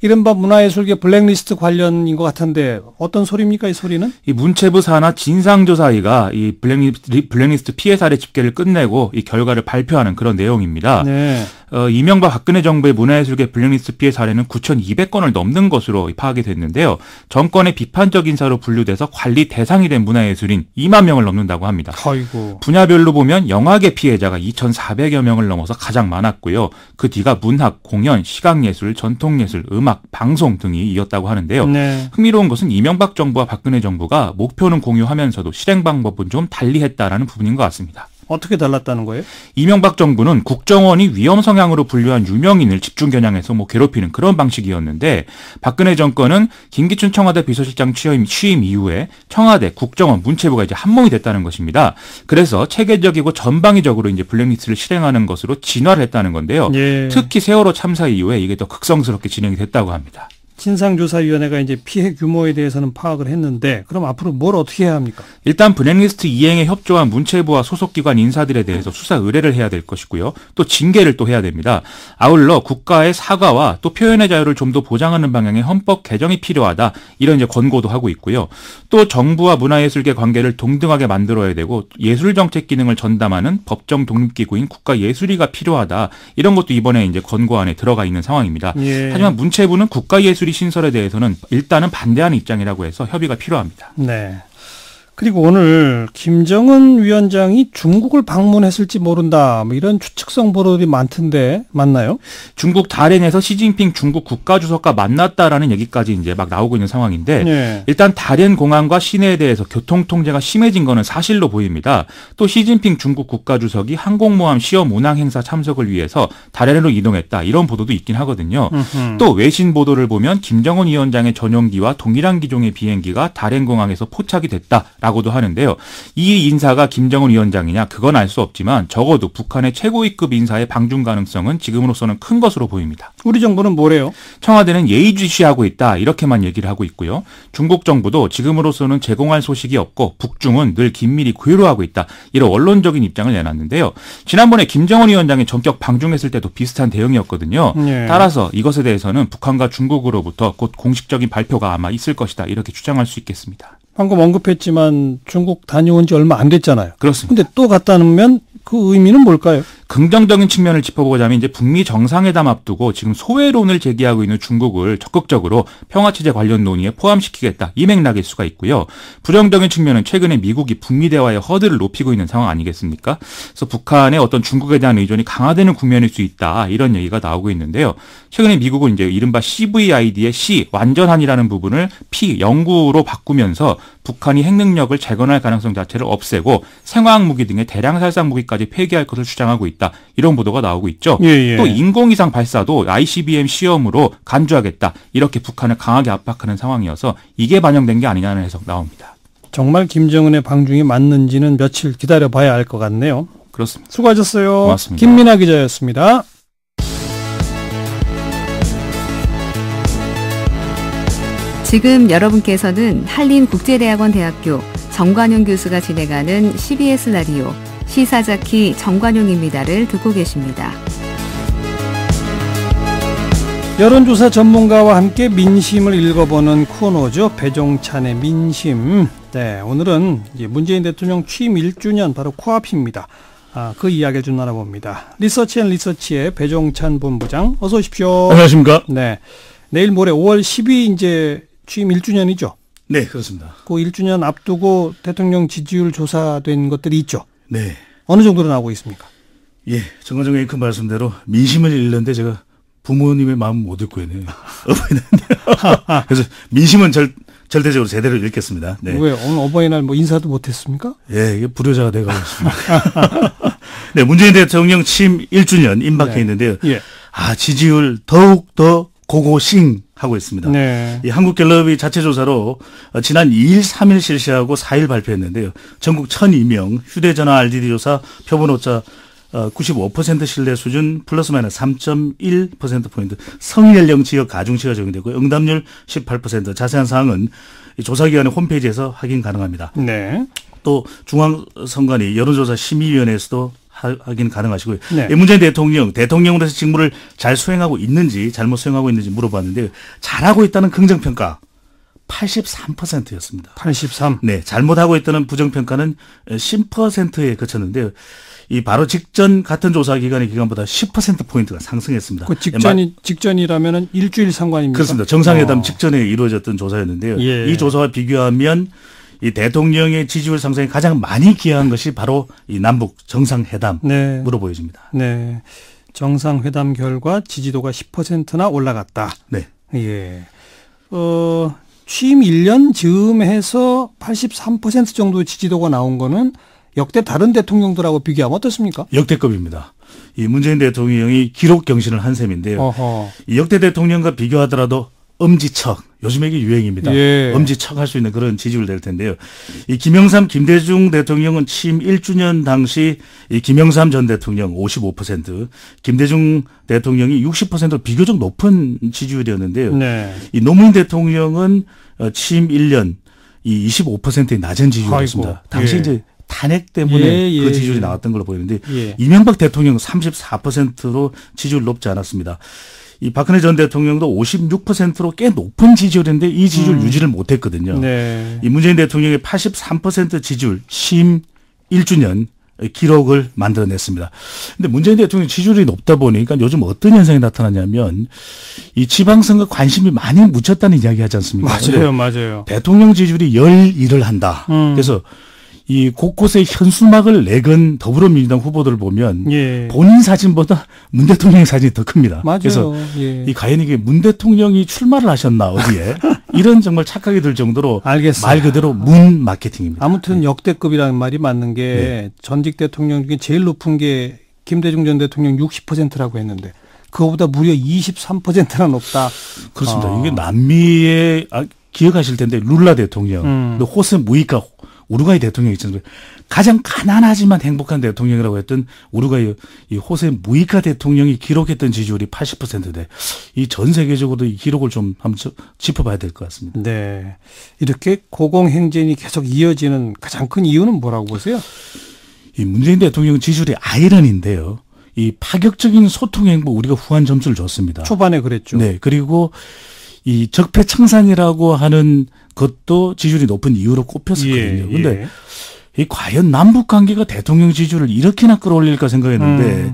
이른바 문화예술계 블랙리스트 관련인 것 같은데 어떤 소리입니까, 이 소리는? 이 문체부 산하 진상조사위가 이 블랙리스트 피해 사례 집계를 끝내고 이 결과를 발표하는 그런 내용입니다. 네. 이명박 박근혜 정부의 문화예술계 블랙리스트 피해 사례는 9,200건을 넘는 것으로 파악이 됐는데요. 정권의 비판적 인사로 분류돼서 관리 대상이 된 문화예술인 2만 명을 넘는다고 합니다. 아이고. 분야별로 보면 영화계 피해자가 2,400여 명을 넘어서 가장 많았고요. 그 뒤가 문학, 공연, 시각예술, 전통예술, 음악, 방송 등이 이었다고 하는데요. 네. 흥미로운 것은 이명박 정부와 박근혜 정부가 목표는 공유하면서도 실행 방법은 좀 달리했다라는 부분인 것 같습니다. 어떻게 달랐다는 거예요? 이명박 정부는 국정원이 위험 성향으로 분류한 유명인을 집중 겨냥해서 괴롭히는 그런 방식이었는데, 박근혜 정권은 김기춘 청와대 비서실장 취임 이후에 청와대, 국정원, 문체부가 이제 한몸이 됐다는 것입니다. 그래서 체계적이고 전방위적으로 이제 블랙리스트를 실행하는 것으로 진화를 했다는 건데요. 예. 특히 세월호 참사 이후에 이게 더 극성스럽게 진행이 됐다고 합니다. 진상조사위원회가 이제 피해 규모에 대해서는 파악을 했는데, 그럼 앞으로 뭘 어떻게 해야 합니까? 일단 블랙리스트 이행에 협조한 문체부와 소속기관 인사들에 대해서 수사 의뢰를 해야 될 것이고요. 또 징계를 또 해야 됩니다. 아울러 국가의 사과와 또 표현의 자유를 좀 더 보장하는 방향의 헌법 개정이 필요하다. 이런 이제 권고도 하고 있고요. 또 정부와 문화예술계 관계를 동등하게 만들어야 되고, 예술정책 기능을 전담하는 법정 독립기구인 국가예술위가 필요하다. 이런 것도 이번에 이제 권고안에 들어가 있는 상황입니다. 예. 하지만 문체부는 국가예술위 신설에 대해서는 일단은 반대하는 입장이라고 해서 협의가 필요합니다. 네. 그리고 오늘 김정은 위원장이 중국을 방문했을지 모른다, 이런 추측성 보도들이 많던데 맞나요? 중국 다롄에서 시진핑 중국 국가주석과 만났다라는 얘기까지 이제 막 나오고 있는 상황인데, 네. 일단 다롄 공항과 시내에 대해서 교통 통제가 심해진 거는 사실로 보입니다. 또 시진핑 중국 국가주석이 항공모함 시험 운항 행사 참석을 위해서 다롄으로 이동했다, 이런 보도도 있긴 하거든요. 또 외신 보도를 보면 김정은 위원장의 전용기와 동일한 기종의 비행기가 다롄 공항에서 포착이 됐다 라고도 하는데요. 이 인사가 김정은 위원장이냐, 그건 알 수 없지만 적어도 북한의 최고위급 인사의 방중 가능성은 지금으로서는 큰 것으로 보입니다. 우리 정부는 뭐래요? 청와대는 예의주시하고 있다, 이렇게만 얘기를 하고 있고요. 중국 정부도 지금으로서는 제공할 소식이 없고 북중은 늘 긴밀히 교류하고 있다, 이런 원론적인 입장을 내놨는데요. 지난번에 김정은 위원장이 전격 방중했을 때도 비슷한 대응이었거든요. 네. 따라서 이것에 대해서는 북한과 중국으로부터 곧 공식적인 발표가 아마 있을 것이다, 이렇게 추정할 수 있겠습니다. 방금 언급했지만 중국 다녀온 지 얼마 안 됐잖아요. 그렇습니다. 근데 또 갔다 오면 그 의미는 뭘까요? 긍정적인 측면을 짚어보자면 이제 북미 정상회담 앞두고 지금 소외론을 제기하고 있는 중국을 적극적으로 평화체제 관련 논의에 포함시키겠다, 이 맥락일 수가 있고요. 부정적인 측면은 최근에 미국이 북미 대화의 허들을 높이고 있는 상황 아니겠습니까? 그래서 북한의 어떤 중국에 대한 의존이 강화되는 국면일 수 있다, 이런 얘기가 나오고 있는데요. 최근에 미국은 이제 이른바 CVID의 C, 완전한이라는 부분을 P, 영구로 바꾸면서 북한이 핵 능력을 재건할 가능성 자체를 없애고 생화학 무기 등의 대량 살상 무기까지 폐기할 것을 주장하고 있다, 이런 보도가 나오고 있죠. 예. 또 인공위상 발사도 ICBM 시험으로 간주하겠다, 이렇게 북한을 강하게 압박하는 상황이어서 이게 반영된 게 아니냐는 해석 나옵니다. 정말 김정은의 방중이 맞는지는 며칠 기다려봐야 알 것 같네요. 그렇습니다. 수고하셨어요. 고맙습니다. 김민아 기자였습니다. 지금 여러분께서는 한림국제대학원 대학교 정관용 교수가 진행하는 CBS 라디오 시사자키 정관용입니다를 듣고 계십니다. 여론조사 전문가와 함께 민심을 읽어보는 코너죠. 배종찬의 민심. 네, 오늘은 이제 문재인 대통령 취임 1주년 바로 코앞입니다. 그 이야기를 좀 나눠봅니다. 리서치앤리서치의 배종찬 본부장, 어서 오십시오. 안녕하십니까? 네, 내일 모레 5월 10일 이제 취임 1주년이죠. 네, 그렇습니다. 그 1주년 앞두고 대통령 지지율 조사된 것들이 있죠. 네. 어느 정도로 나오고 있습니까? 예, 정관장 그 말씀대로 민심을 읽는데 제가 부모님의 마음 못 읽고 있네요. 어버이날. 그래서 민심은 절대적으로 제대로 읽겠습니다. 네. 왜 오늘 어버이날 뭐 인사도 못했습니까? 예, 이게 불효자가 돼가고 있습니다. 네, 문재인 대통령 취임 1주년 임박해 네. 있는데요. 예. 지지율 더욱 더 고고싱 하고 있습니다. 네. 이 한국갤럽이 자체 조사로 지난 2일, 3일 실시하고 4일 발표했는데요. 전국 1,002명 휴대전화 RDD 조사 표본 오차 95% 신뢰 수준 플러스 마이너스 3.1%포인트, 성연령 지역 가중치가 적용되고 응답률 18%. 자세한 사항은 조사기관의 홈페이지에서 확인 가능합니다. 네. 또 중앙선관위 여론조사 심의위원회에서도 확인 가능하시고요. 네. 문재인 대통령으로서 직무를 잘 수행하고 있는지 잘못 수행하고 있는지 물어봤는데 잘하고 있다는 긍정평가 83%였습니다. 83. 네, 잘못하고 있다는 부정평가는 10%에 그쳤는데요. 이 바로 직전 같은 조사 기간의 기간보다 10%포인트가 상승했습니다. 그 직전이라면은 일주일 상관입니까? 그렇습니다. 정상회담 직전에 이루어졌던 조사였는데요. 예. 이 조사와 비교하면 이 대통령의 지지율 상승에 가장 많이 기여한 것이 바로 이 남북 정상회담으로 네. 보여집니다. 네. 정상회담 결과 지지도가 10%나 올라갔다. 네. 예. 취임 1년 즈음해서 83% 정도 지지도가 나온 거는 역대 다른 대통령들하고 비교하면 어떻습니까? 역대급입니다. 이 문재인 대통령이 기록 경신을 한 셈인데요. 어허. 이 역대 대통령과 비교하더라도 엄지척, 요즘에 이게 유행입니다. 예. 엄지척 할 수 있는 그런 지지율 될 텐데요. 이 김영삼, 김대중 대통령은 취임 1주년 당시 이 김영삼 전 대통령 55%, 김대중 대통령이 60% 비교적 높은 지지율이었는데요. 네. 이 노무현 대통령은 취임 1년 이 25%의 낮은 지지율이었습니다. 당시 예. 이제 탄핵 때문에 그 지지율이 나왔던 걸로 보이는데 이명박 대통령 34%로 지지율 높지 않았습니다. 이 박근혜 전 대통령도 56%로 꽤 높은 지지율인데 이 지지율 유지를 못했거든요. 네. 이 문재인 대통령의 83% 지지율 취임 1주년 기록을 만들어냈습니다. 근데 문재인 대통령 지지율이 높다 보니까 요즘 어떤 현상이 나타나냐면 이 지방선거 관심이 많이 묻혔다는 이야기 하지 않습니까? 맞아요. 대통령 지지율이 열일을 한다. 그래서 이 곳곳에 현수막을 내건 더불어민주당 후보들을 보면 본인 사진보다 문 대통령의 사진이 더 큽니다. 맞아요. 그래서 이 과연 이게 문 대통령이 출마를 하셨나 어디에 이런 정말 착각이 들 정도로 알겠어요. 말 그대로 문 마케팅입니다. 아무튼 역대급이라는 말이 맞는 게 전직 대통령 중에 제일 높은 게 김대중 전 대통령 60%라고 했는데 그거보다 무려 23%나 높다. 그렇습니다. 이게 남미의 기억하실 텐데 룰라 대통령, 호세 무이카 우루과이 대통령 있잖아요. 가장 가난하지만 행복한 대통령이라고 했던 우루과이 이 호세 무이카 대통령이 기록했던 지지율이 80%대. 이 전 세계적으로 이 기록을 좀 한번 짚어봐야 될 것 같습니다. 네, 이렇게 고공행진이 계속 이어지는 가장 큰 이유는 뭐라고 보세요? 이 문재인 대통령 지지율이 아이러니인데요. 이 파격적인 소통 행보 우리가 후한 점수를 줬습니다. 초반에 그랬죠. 네, 그리고 이 적폐청산이라고 하는 것도 지지율이 높은 이유로 꼽혔었거든요. 그런데 이 과연 남북 관계가 대통령 지지율을 이렇게나 끌어올릴까 생각했는데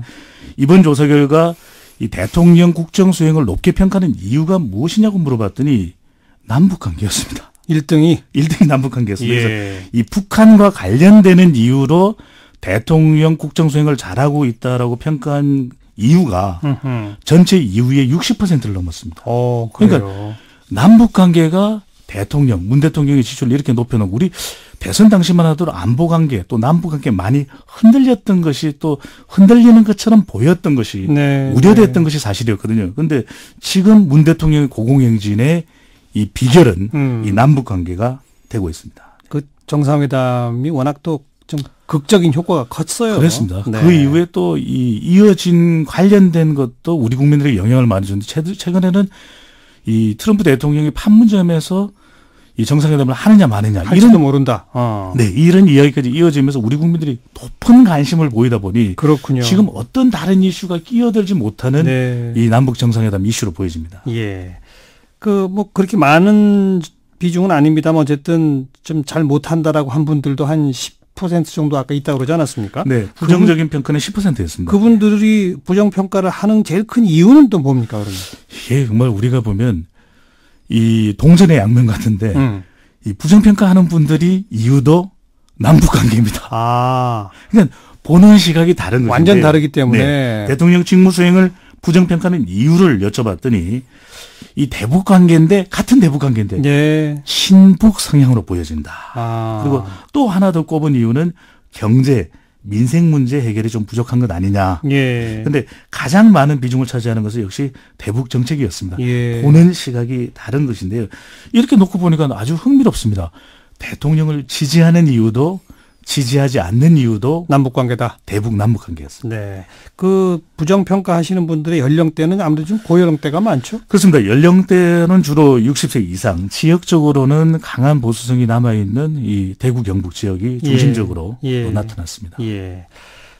이번 조사 결과 이 대통령 국정 수행을 높게 평가하는 이유가 무엇이냐고 물어봤더니 남북 관계였습니다. 1등이 남북 관계였습니다. 그래서 이 북한과 관련되는 이유로 대통령 국정 수행을 잘하고 있다라고 평가한 이유가 전체 이유의 60%를 넘었습니다. 그러니까 남북 관계가 문 대통령의 지지율을 이렇게 높여놓고 우리 대선 당시만 하더라도 안보 관계 또 남북 관계 많이 흔들렸던 것이 또 흔들리는 것처럼 보였던 것이 우려됐던 것이 사실이었거든요. 그런데 지금 문 대통령의 고공행진의 이 비결은 이 남북 관계가 되고 있습니다. 그 정상회담이 워낙 또 좀 극적인 효과가 컸어요. 그렇습니다. 그 이후에 또 이어진 관련된 것도 우리 국민들에게 영향을 많이 줬는데 최근에는 이 트럼프 대통령이 판문점에서 이 정상회담을 하느냐 마느냐 할지도 모른다. 네, 이런 이야기까지 이어지면서 우리 국민들이 높은 관심을 보이다 보니 그렇군요. 지금 어떤 다른 이슈가 끼어들지 못하는 이 남북 정상회담 이슈로 보여집니다. 예. 뭐 그렇게 많은 비중은 아닙니다만 어쨌든 좀 잘 못한다라고 한 분들도 한 10% 정도 아까 있다고 그러지 않았습니까? 네. 부정적인 평가는 10%였습니다. 그분들이 부정평가를 하는 제일 큰 이유는 또 뭡니까, 그러면? 이게 정말 우리가 보면 이 동전의 양면 같은데 이 부정평가하는 분들이 이유도 남북 관계입니다. 그러니까 보는 시각이 다른 거죠. 완전 다르기 때문에. 대통령 직무 수행을 부정평가하는 이유를 여쭤봤더니 이 대북 관계인데 같은 대북 관계인데 친북 성향으로 보여진다. 그리고 또 하나 더 꼽은 이유는 경제, 민생 문제 해결이 좀 부족한 것 아니냐. 그런데 가장 많은 비중을 차지하는 것은 역시 대북 정책이었습니다. 보는 시각이 다른 것인데요. 이렇게 놓고 보니까 아주 흥미롭습니다. 대통령을 지지하는 이유도 지지하지 않는 이유도 남북관계다. 대북 남북관계였습니다. 네, 그 부정평가하시는 분들의 연령대는 아무래도 좀 고연령대가 많죠? 그렇습니다. 연령대는 주로 60세 이상, 지역적으로는 강한 보수성이 남아있는 이 대구 경북 지역이 중심적으로 나타났습니다.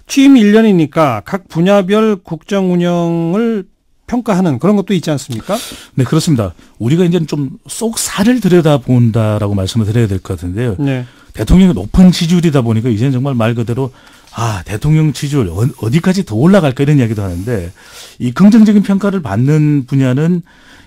취임 1년이니까 각 분야별 국정 운영을 평가하는 그런 것도 있지 않습니까? 네, 그렇습니다. 우리가 이제 좀 쏙 살을 들여다본다라고 말씀을 드려야 될 것 같은데요. 대통령이 높은 지지율이다 보니까 이제는 정말 말 그대로 대통령 지지율 어디까지 더 올라갈까 이런 이야기도 하는데 이 긍정적인 평가를 받는 분야는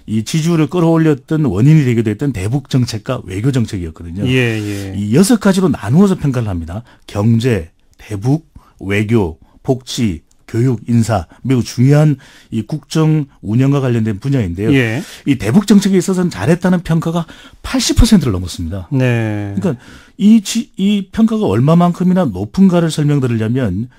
이 지지율을 끌어올렸던 원인이 되기도 했던 대북 정책과 외교 정책이었거든요. 이 6가지로 나누어서 평가를 합니다. 경제, 대북, 외교, 복지, 교육, 인사 매우 중요한 이 국정 운영과 관련된 분야인데요. 이 대북 정책에 있어서는 잘했다는 평가가 80%를 넘었습니다. 그러니까 이 평가가 얼마만큼이나 높은가를 설명드리려면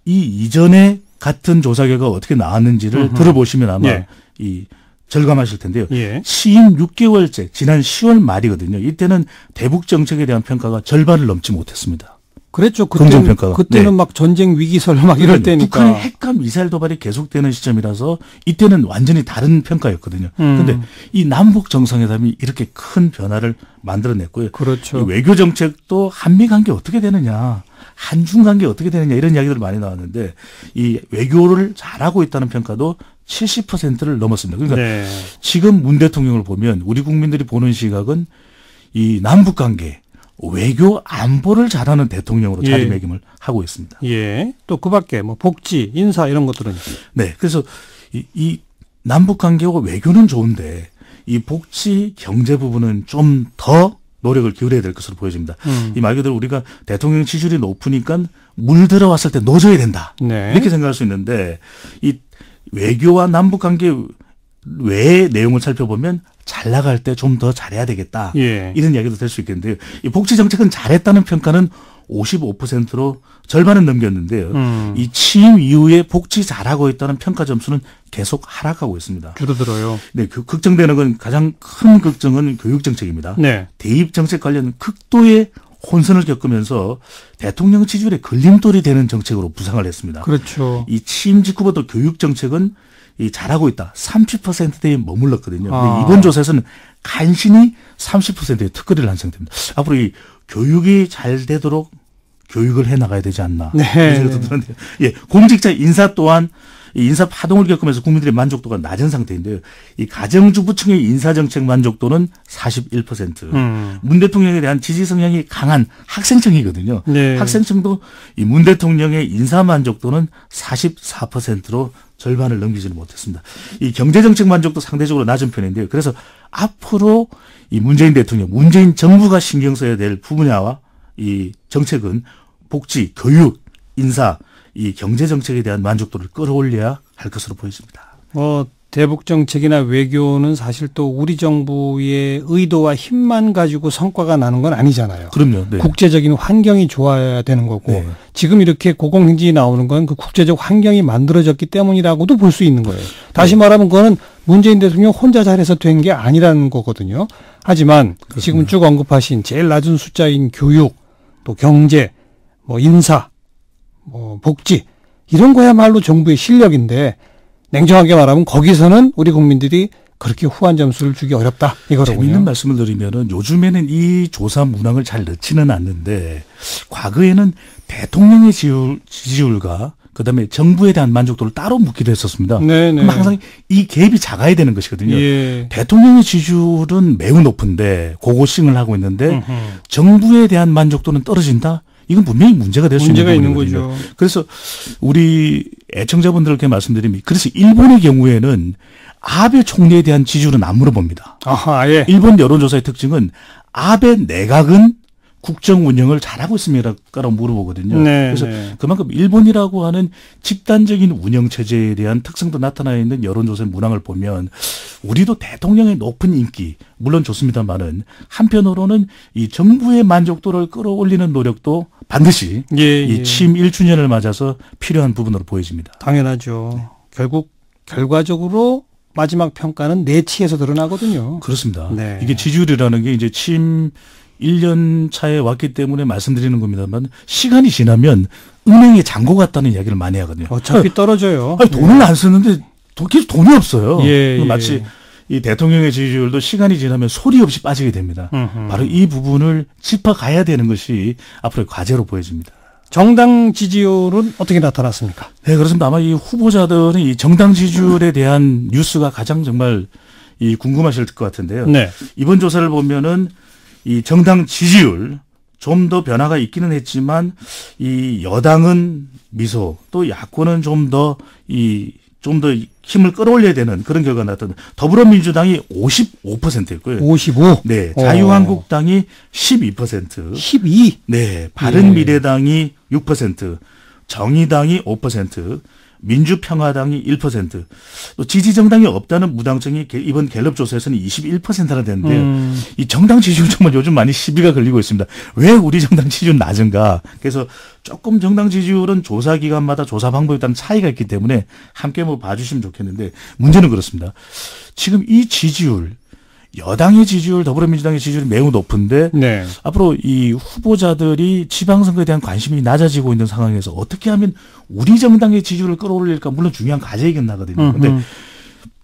이 이전에 같은 조사 결과가 어떻게 나왔는지를 들어보시면 아마 이 절감하실 텐데요. 취임 6개월째 지난 10월 말이거든요. 이때는 대북 정책에 대한 평가가 절반을 넘지 못했습니다. 그랬죠. 그때는 막 전쟁 위기설 막 이럴 때니까. 북한의 핵과 미사일 도발이 계속되는 시점이라서 이때는 완전히 다른 평가였거든요. 그런데 이 남북 정상회담이 이렇게 큰 변화를 만들어냈고요. 그렇죠. 이 외교 정책도 한미 관계 어떻게 되느냐, 한중 관계 어떻게 되느냐 이런 이야기들 많이 나왔는데 이 외교를 잘하고 있다는 평가도 70%를 넘었습니다. 그러니까 지금 문 대통령을 보면 우리 국민들이 보는 시각은 이 남북 관계 외교 안보를 잘하는 대통령으로 자리매김을 하고 있습니다. 또 그밖에 뭐 복지, 인사 이런 것들은 그래서 이 남북 관계와 외교는 좋은데 이 복지, 경제 부분은 좀 더 노력을 기울여야 될 것으로 보여집니다. 이 말 그대로 우리가 대통령 지지율이 높으니까 물 들어왔을 때 넣어줘야 된다. 이렇게 생각할 수 있는데 이 외교와 남북 관계 외의 내용을 살펴보면 잘 나갈 때 좀 더 잘해야 되겠다. 이런 이야기도 될 수 있겠는데요. 이 복지 정책은 잘했다는 평가는 55%로 절반은 넘겼는데요. 이 취임 이후에 복지 잘하고 있다는 평가 점수는 계속 하락하고 있습니다. 줄어들어요. 걱정되는 건 가장 큰 걱정은 교육 정책입니다. 대입 정책 관련 극도의 혼선을 겪으면서 대통령 지지율에 걸림돌이 되는 정책으로 부상을 했습니다. 그렇죠. 이 취임 직후부터 교육 정책은 이 잘하고 있다. 30%대에 머물렀거든요. 근데 이번 조사에서는 간신히 30%의 특거리를 한 상태입니다. 앞으로 이 교육이 잘 되도록 교육을 해 나가야 되지 않나. 공직자 인사 또한 이 인사 파동을 겪으면서 국민들의 만족도가 낮은 상태인데요. 이 가정주부층의 인사정책 만족도는 41%. 문 대통령에 대한 지지 성향이 강한 학생층이거든요. 학생층도 이 문 대통령의 인사 만족도는 44%로 절반을 넘기지는 못했습니다. 이 경제정책 만족도 상대적으로 낮은 편인데요. 그래서 앞으로 이 문재인 대통령, 문재인 정부가 신경 써야 될 분야와 이 정책은 복지, 교육, 인사, 이 경제 정책에 대한 만족도를 끌어올려야 할 것으로 보여집니다. 대북 정책이나 외교는 사실 또 우리 정부의 의도와 힘만 가지고 성과가 나는 건 아니잖아요. 그럼요. 국제적인 환경이 좋아야 되는 거고 지금 이렇게 고공행진이 나오는 건 그 국제적 환경이 만들어졌기 때문이라고도 볼 수 있는 거예요. 다시 말하면 그거는 문재인 대통령 혼자 잘해서 된 게 아니라는 거거든요. 하지만 그렇습니다. 지금 쭉 언급하신 제일 낮은 숫자인 교육, 또 경제, 뭐 인사, 뭐 복지 이런 거야말로 정부의 실력인데 냉정하게 말하면 거기서는 우리 국민들이 그렇게 후한 점수를 주기 어렵다 이거로군요. 재미있는 말씀을 드리면은 요즘에는 이 조사 문항을 잘 넣지는 않는데 과거에는 대통령의 지지율과 그다음에 정부에 대한 만족도를 따로 묻기도 했었습니다. 그럼 항상 이 갭이 작아야 되는 것이거든요. 대통령의 지지율은 매우 높은데 고고싱을 하고 있는데 정부에 대한 만족도는 떨어진다. 이건 분명히 문제가 될 수 있는 거죠. 그래서 우리 애청자분들께 말씀드리면 그래서 일본의 경우에는 아베 총리에 대한 지지율은 안 물어봅니다. 일본 여론조사의 특징은 아베 내각은 국정 운영을 잘하고 있습니다라고 물어보거든요. 그래서 그만큼 일본이라고 하는 집단적인 운영 체제에 대한 특성도 나타나 있는 여론조사의 문항을 보면 우리도 대통령의 높은 인기 물론 좋습니다만은 한편으로는 이 정부의 만족도를 끌어올리는 노력도 반드시 이 취임 1주년을 맞아서 필요한 부분으로 보여집니다. 당연하죠. 결국 결과적으로 마지막 평가는 내치에서 드러나거든요. 그렇습니다. 이게 지지율이라는 게 이제 취임 1년 차에 왔기 때문에 말씀드리는 겁니다만 시간이 지나면 은행에 잔고 같다는 이야기를 많이 하거든요. 어차피 떨어져요. 돈을 안 쓰는데 계속 돈이 없어요. 마치 이 대통령의 지지율도 시간이 지나면 소리 없이 빠지게 됩니다. 바로 이 부분을 짚어가야 되는 것이 앞으로의 과제로 보여집니다. 정당 지지율은 어떻게 나타났습니까? 그렇습니다. 아마 이 후보자들은 이 정당 지지율에 대한 뉴스가 가장 정말 궁금하실 것 같은데요. 이번 조사를 보면은 이 정당 지지율 좀 더 변화가 있기는 했지만 이 여당은 미소 또 야권은 좀 더 힘을 끌어올려야 되는 그런 결과가 나왔던 더불어민주당이 55%였고요. 55? 네. 자유한국당이 12%. 12? 네. 바른미래당이 6%, 정의당이 5%, 민주평화당이 1%, 또 지지정당이 없다는 무당층이 이번 갤럽 조사에서는 21%나 되는데요. 이 정당 지지율 정말 요즘 많이 시비가 걸리고 있습니다. 왜 우리 정당 지지율 낮은가? 그래서 조금 정당 지지율은 조사 기간마다 조사 방법에 따른 차이가 있기 때문에 함께 봐주시면 좋겠는데 문제는 그렇습니다. 지금 이 지지율, 여당의 지지율, 더불어민주당의 지지율이 매우 높은데 네. 앞으로 이 후보자들이 지방선거에 대한 관심이 낮아지고 있는 상황에서 어떻게 하면 우리 정당의 지지율을 끌어올릴까 물론 중요한 과제이긴 하거든요. 그런데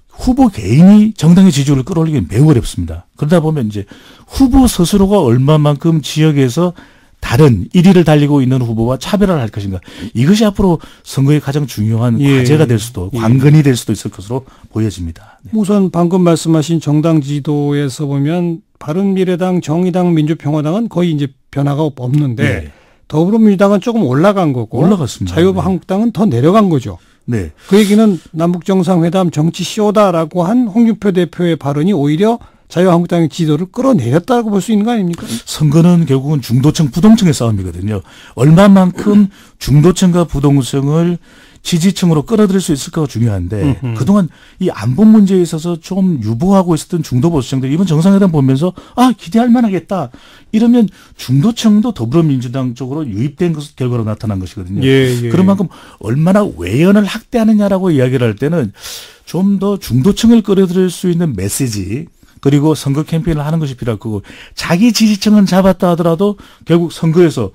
후보 개인이 정당의 지지율을 끌어올리기는 매우 어렵습니다. 그러다 보면 이제 후보 스스로가 얼마만큼 지역에서 다른 1위를 달리고 있는 후보와 차별화를 할 것인가. 이것이 앞으로 선거의 가장 중요한 과제가 될 수도 관건이 될 수도 있을 것으로 보여집니다. 네. 우선 방금 말씀하신 정당 지도에서 보면 바른미래당, 정의당, 민주평화당은 거의 이제 변화가 없는데 네. 더불어민주당은 조금 올라간 거고 올라갔습니다. 자유한국당은 네. 더 내려간 거죠. 네. 그 얘기는 남북정상회담 정치 쇼다라고 한 홍준표 대표의 발언이 오히려 자유한국당의 지도를 끌어내렸다고 볼 수 있는 거 아닙니까? 선거는 결국은 중도층, 부동층의 싸움이거든요. 얼마만큼 중도층과 부동층을 지지층으로 끌어들일 수 있을까가 중요한데 그동안 이 안보 문제에 있어서 좀 유보하고 있었던 중도 보수층들이 이번 정상회담 보면서 기대할 만하겠다. 이러면 중도층도 더불어민주당 쪽으로 유입된 결과로 나타난 것이거든요. 그런 만큼 얼마나 외연을 확대하느냐라고 이야기를 할 때는 좀 더 중도층을 끌어들일 수 있는 메시지 그리고 선거 캠페인을 하는 것이 필요할 거고 자기 지지층은 잡았다 하더라도 결국 선거에서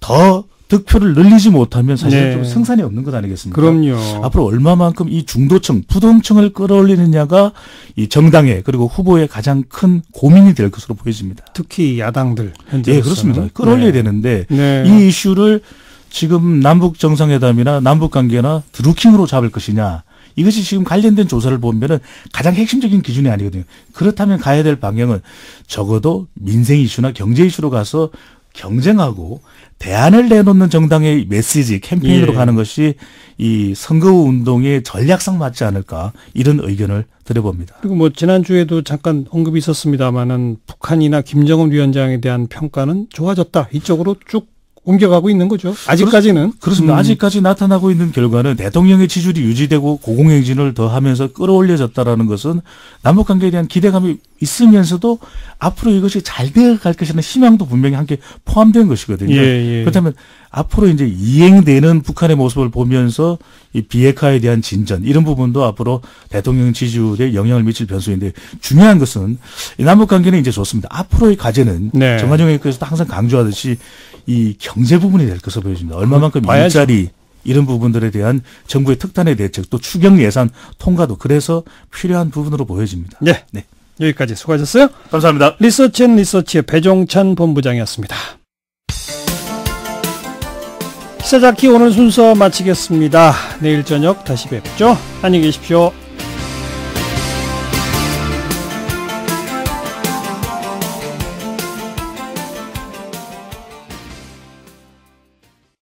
더 득표를 늘리지 못하면 사실 네. 좀 승산이 없는 것 아니겠습니까? 그럼요. 앞으로 얼마만큼 이 중도층, 부동층을 끌어올리느냐가 이 정당의 그리고 후보의 가장 큰 고민이 될 것으로 보여집니다. 특히 야당들. 네, 그렇습니다. 끌어올려야 네. 되는데 네. 이 이슈를 지금 남북 정상회담이나 남북 관계나 드루킹으로 잡을 것이냐. 이것이 지금 관련된 조사를 보면은 가장 핵심적인 기준이 아니거든요. 그렇다면 가야 될 방향은 적어도 민생 이슈나 경제 이슈로 가서 경쟁하고 대안을 내놓는 정당의 메시지 캠페인으로 가는 것이 이 선거운동의 전략상 맞지 않을까 이런 의견을 드려봅니다. 그리고 지난주에도 잠깐 언급이 있었습니다마는 북한이나 김정은 위원장에 대한 평가는 좋아졌다. 이쪽으로 쭉 옮겨가고 있는 거죠. 아직까지는. 그렇습니다. 아직까지 나타나고 있는 결과는 대통령의 지지율이 유지되고 고공행진을 더하면서 끌어올려졌다라는 것은 남북관계에 대한 기대감이 있으면서도 앞으로 이것이 잘 되어갈 것이라는 희망도 분명히 함께 포함된 것이거든요. 그렇다면 앞으로 이제 이행되는 북한의 모습을 보면서 이 비핵화에 대한 진전 이런 부분도 앞으로 대통령 지지율에 영향을 미칠 변수인데 중요한 것은 이 남북관계는 이제 좋습니다. 앞으로의 과제는 네. 정관용 의원께서도 항상 강조하듯이 이 경제 부분이 될 것으로 보여집니다. 얼마만큼 일자리 이런 부분들에 대한 정부의 특단의 대책 또 추경 예산 통과도 그래서 필요한 부분으로 보여집니다. 네. 네. 여기까지 수고하셨어요. 감사합니다. 리서치앤리서치의 배종찬 본부장이었습니다. 시사자키 오늘 순서 마치겠습니다. 내일 저녁 다시 뵙죠. 안녕히 계십시오.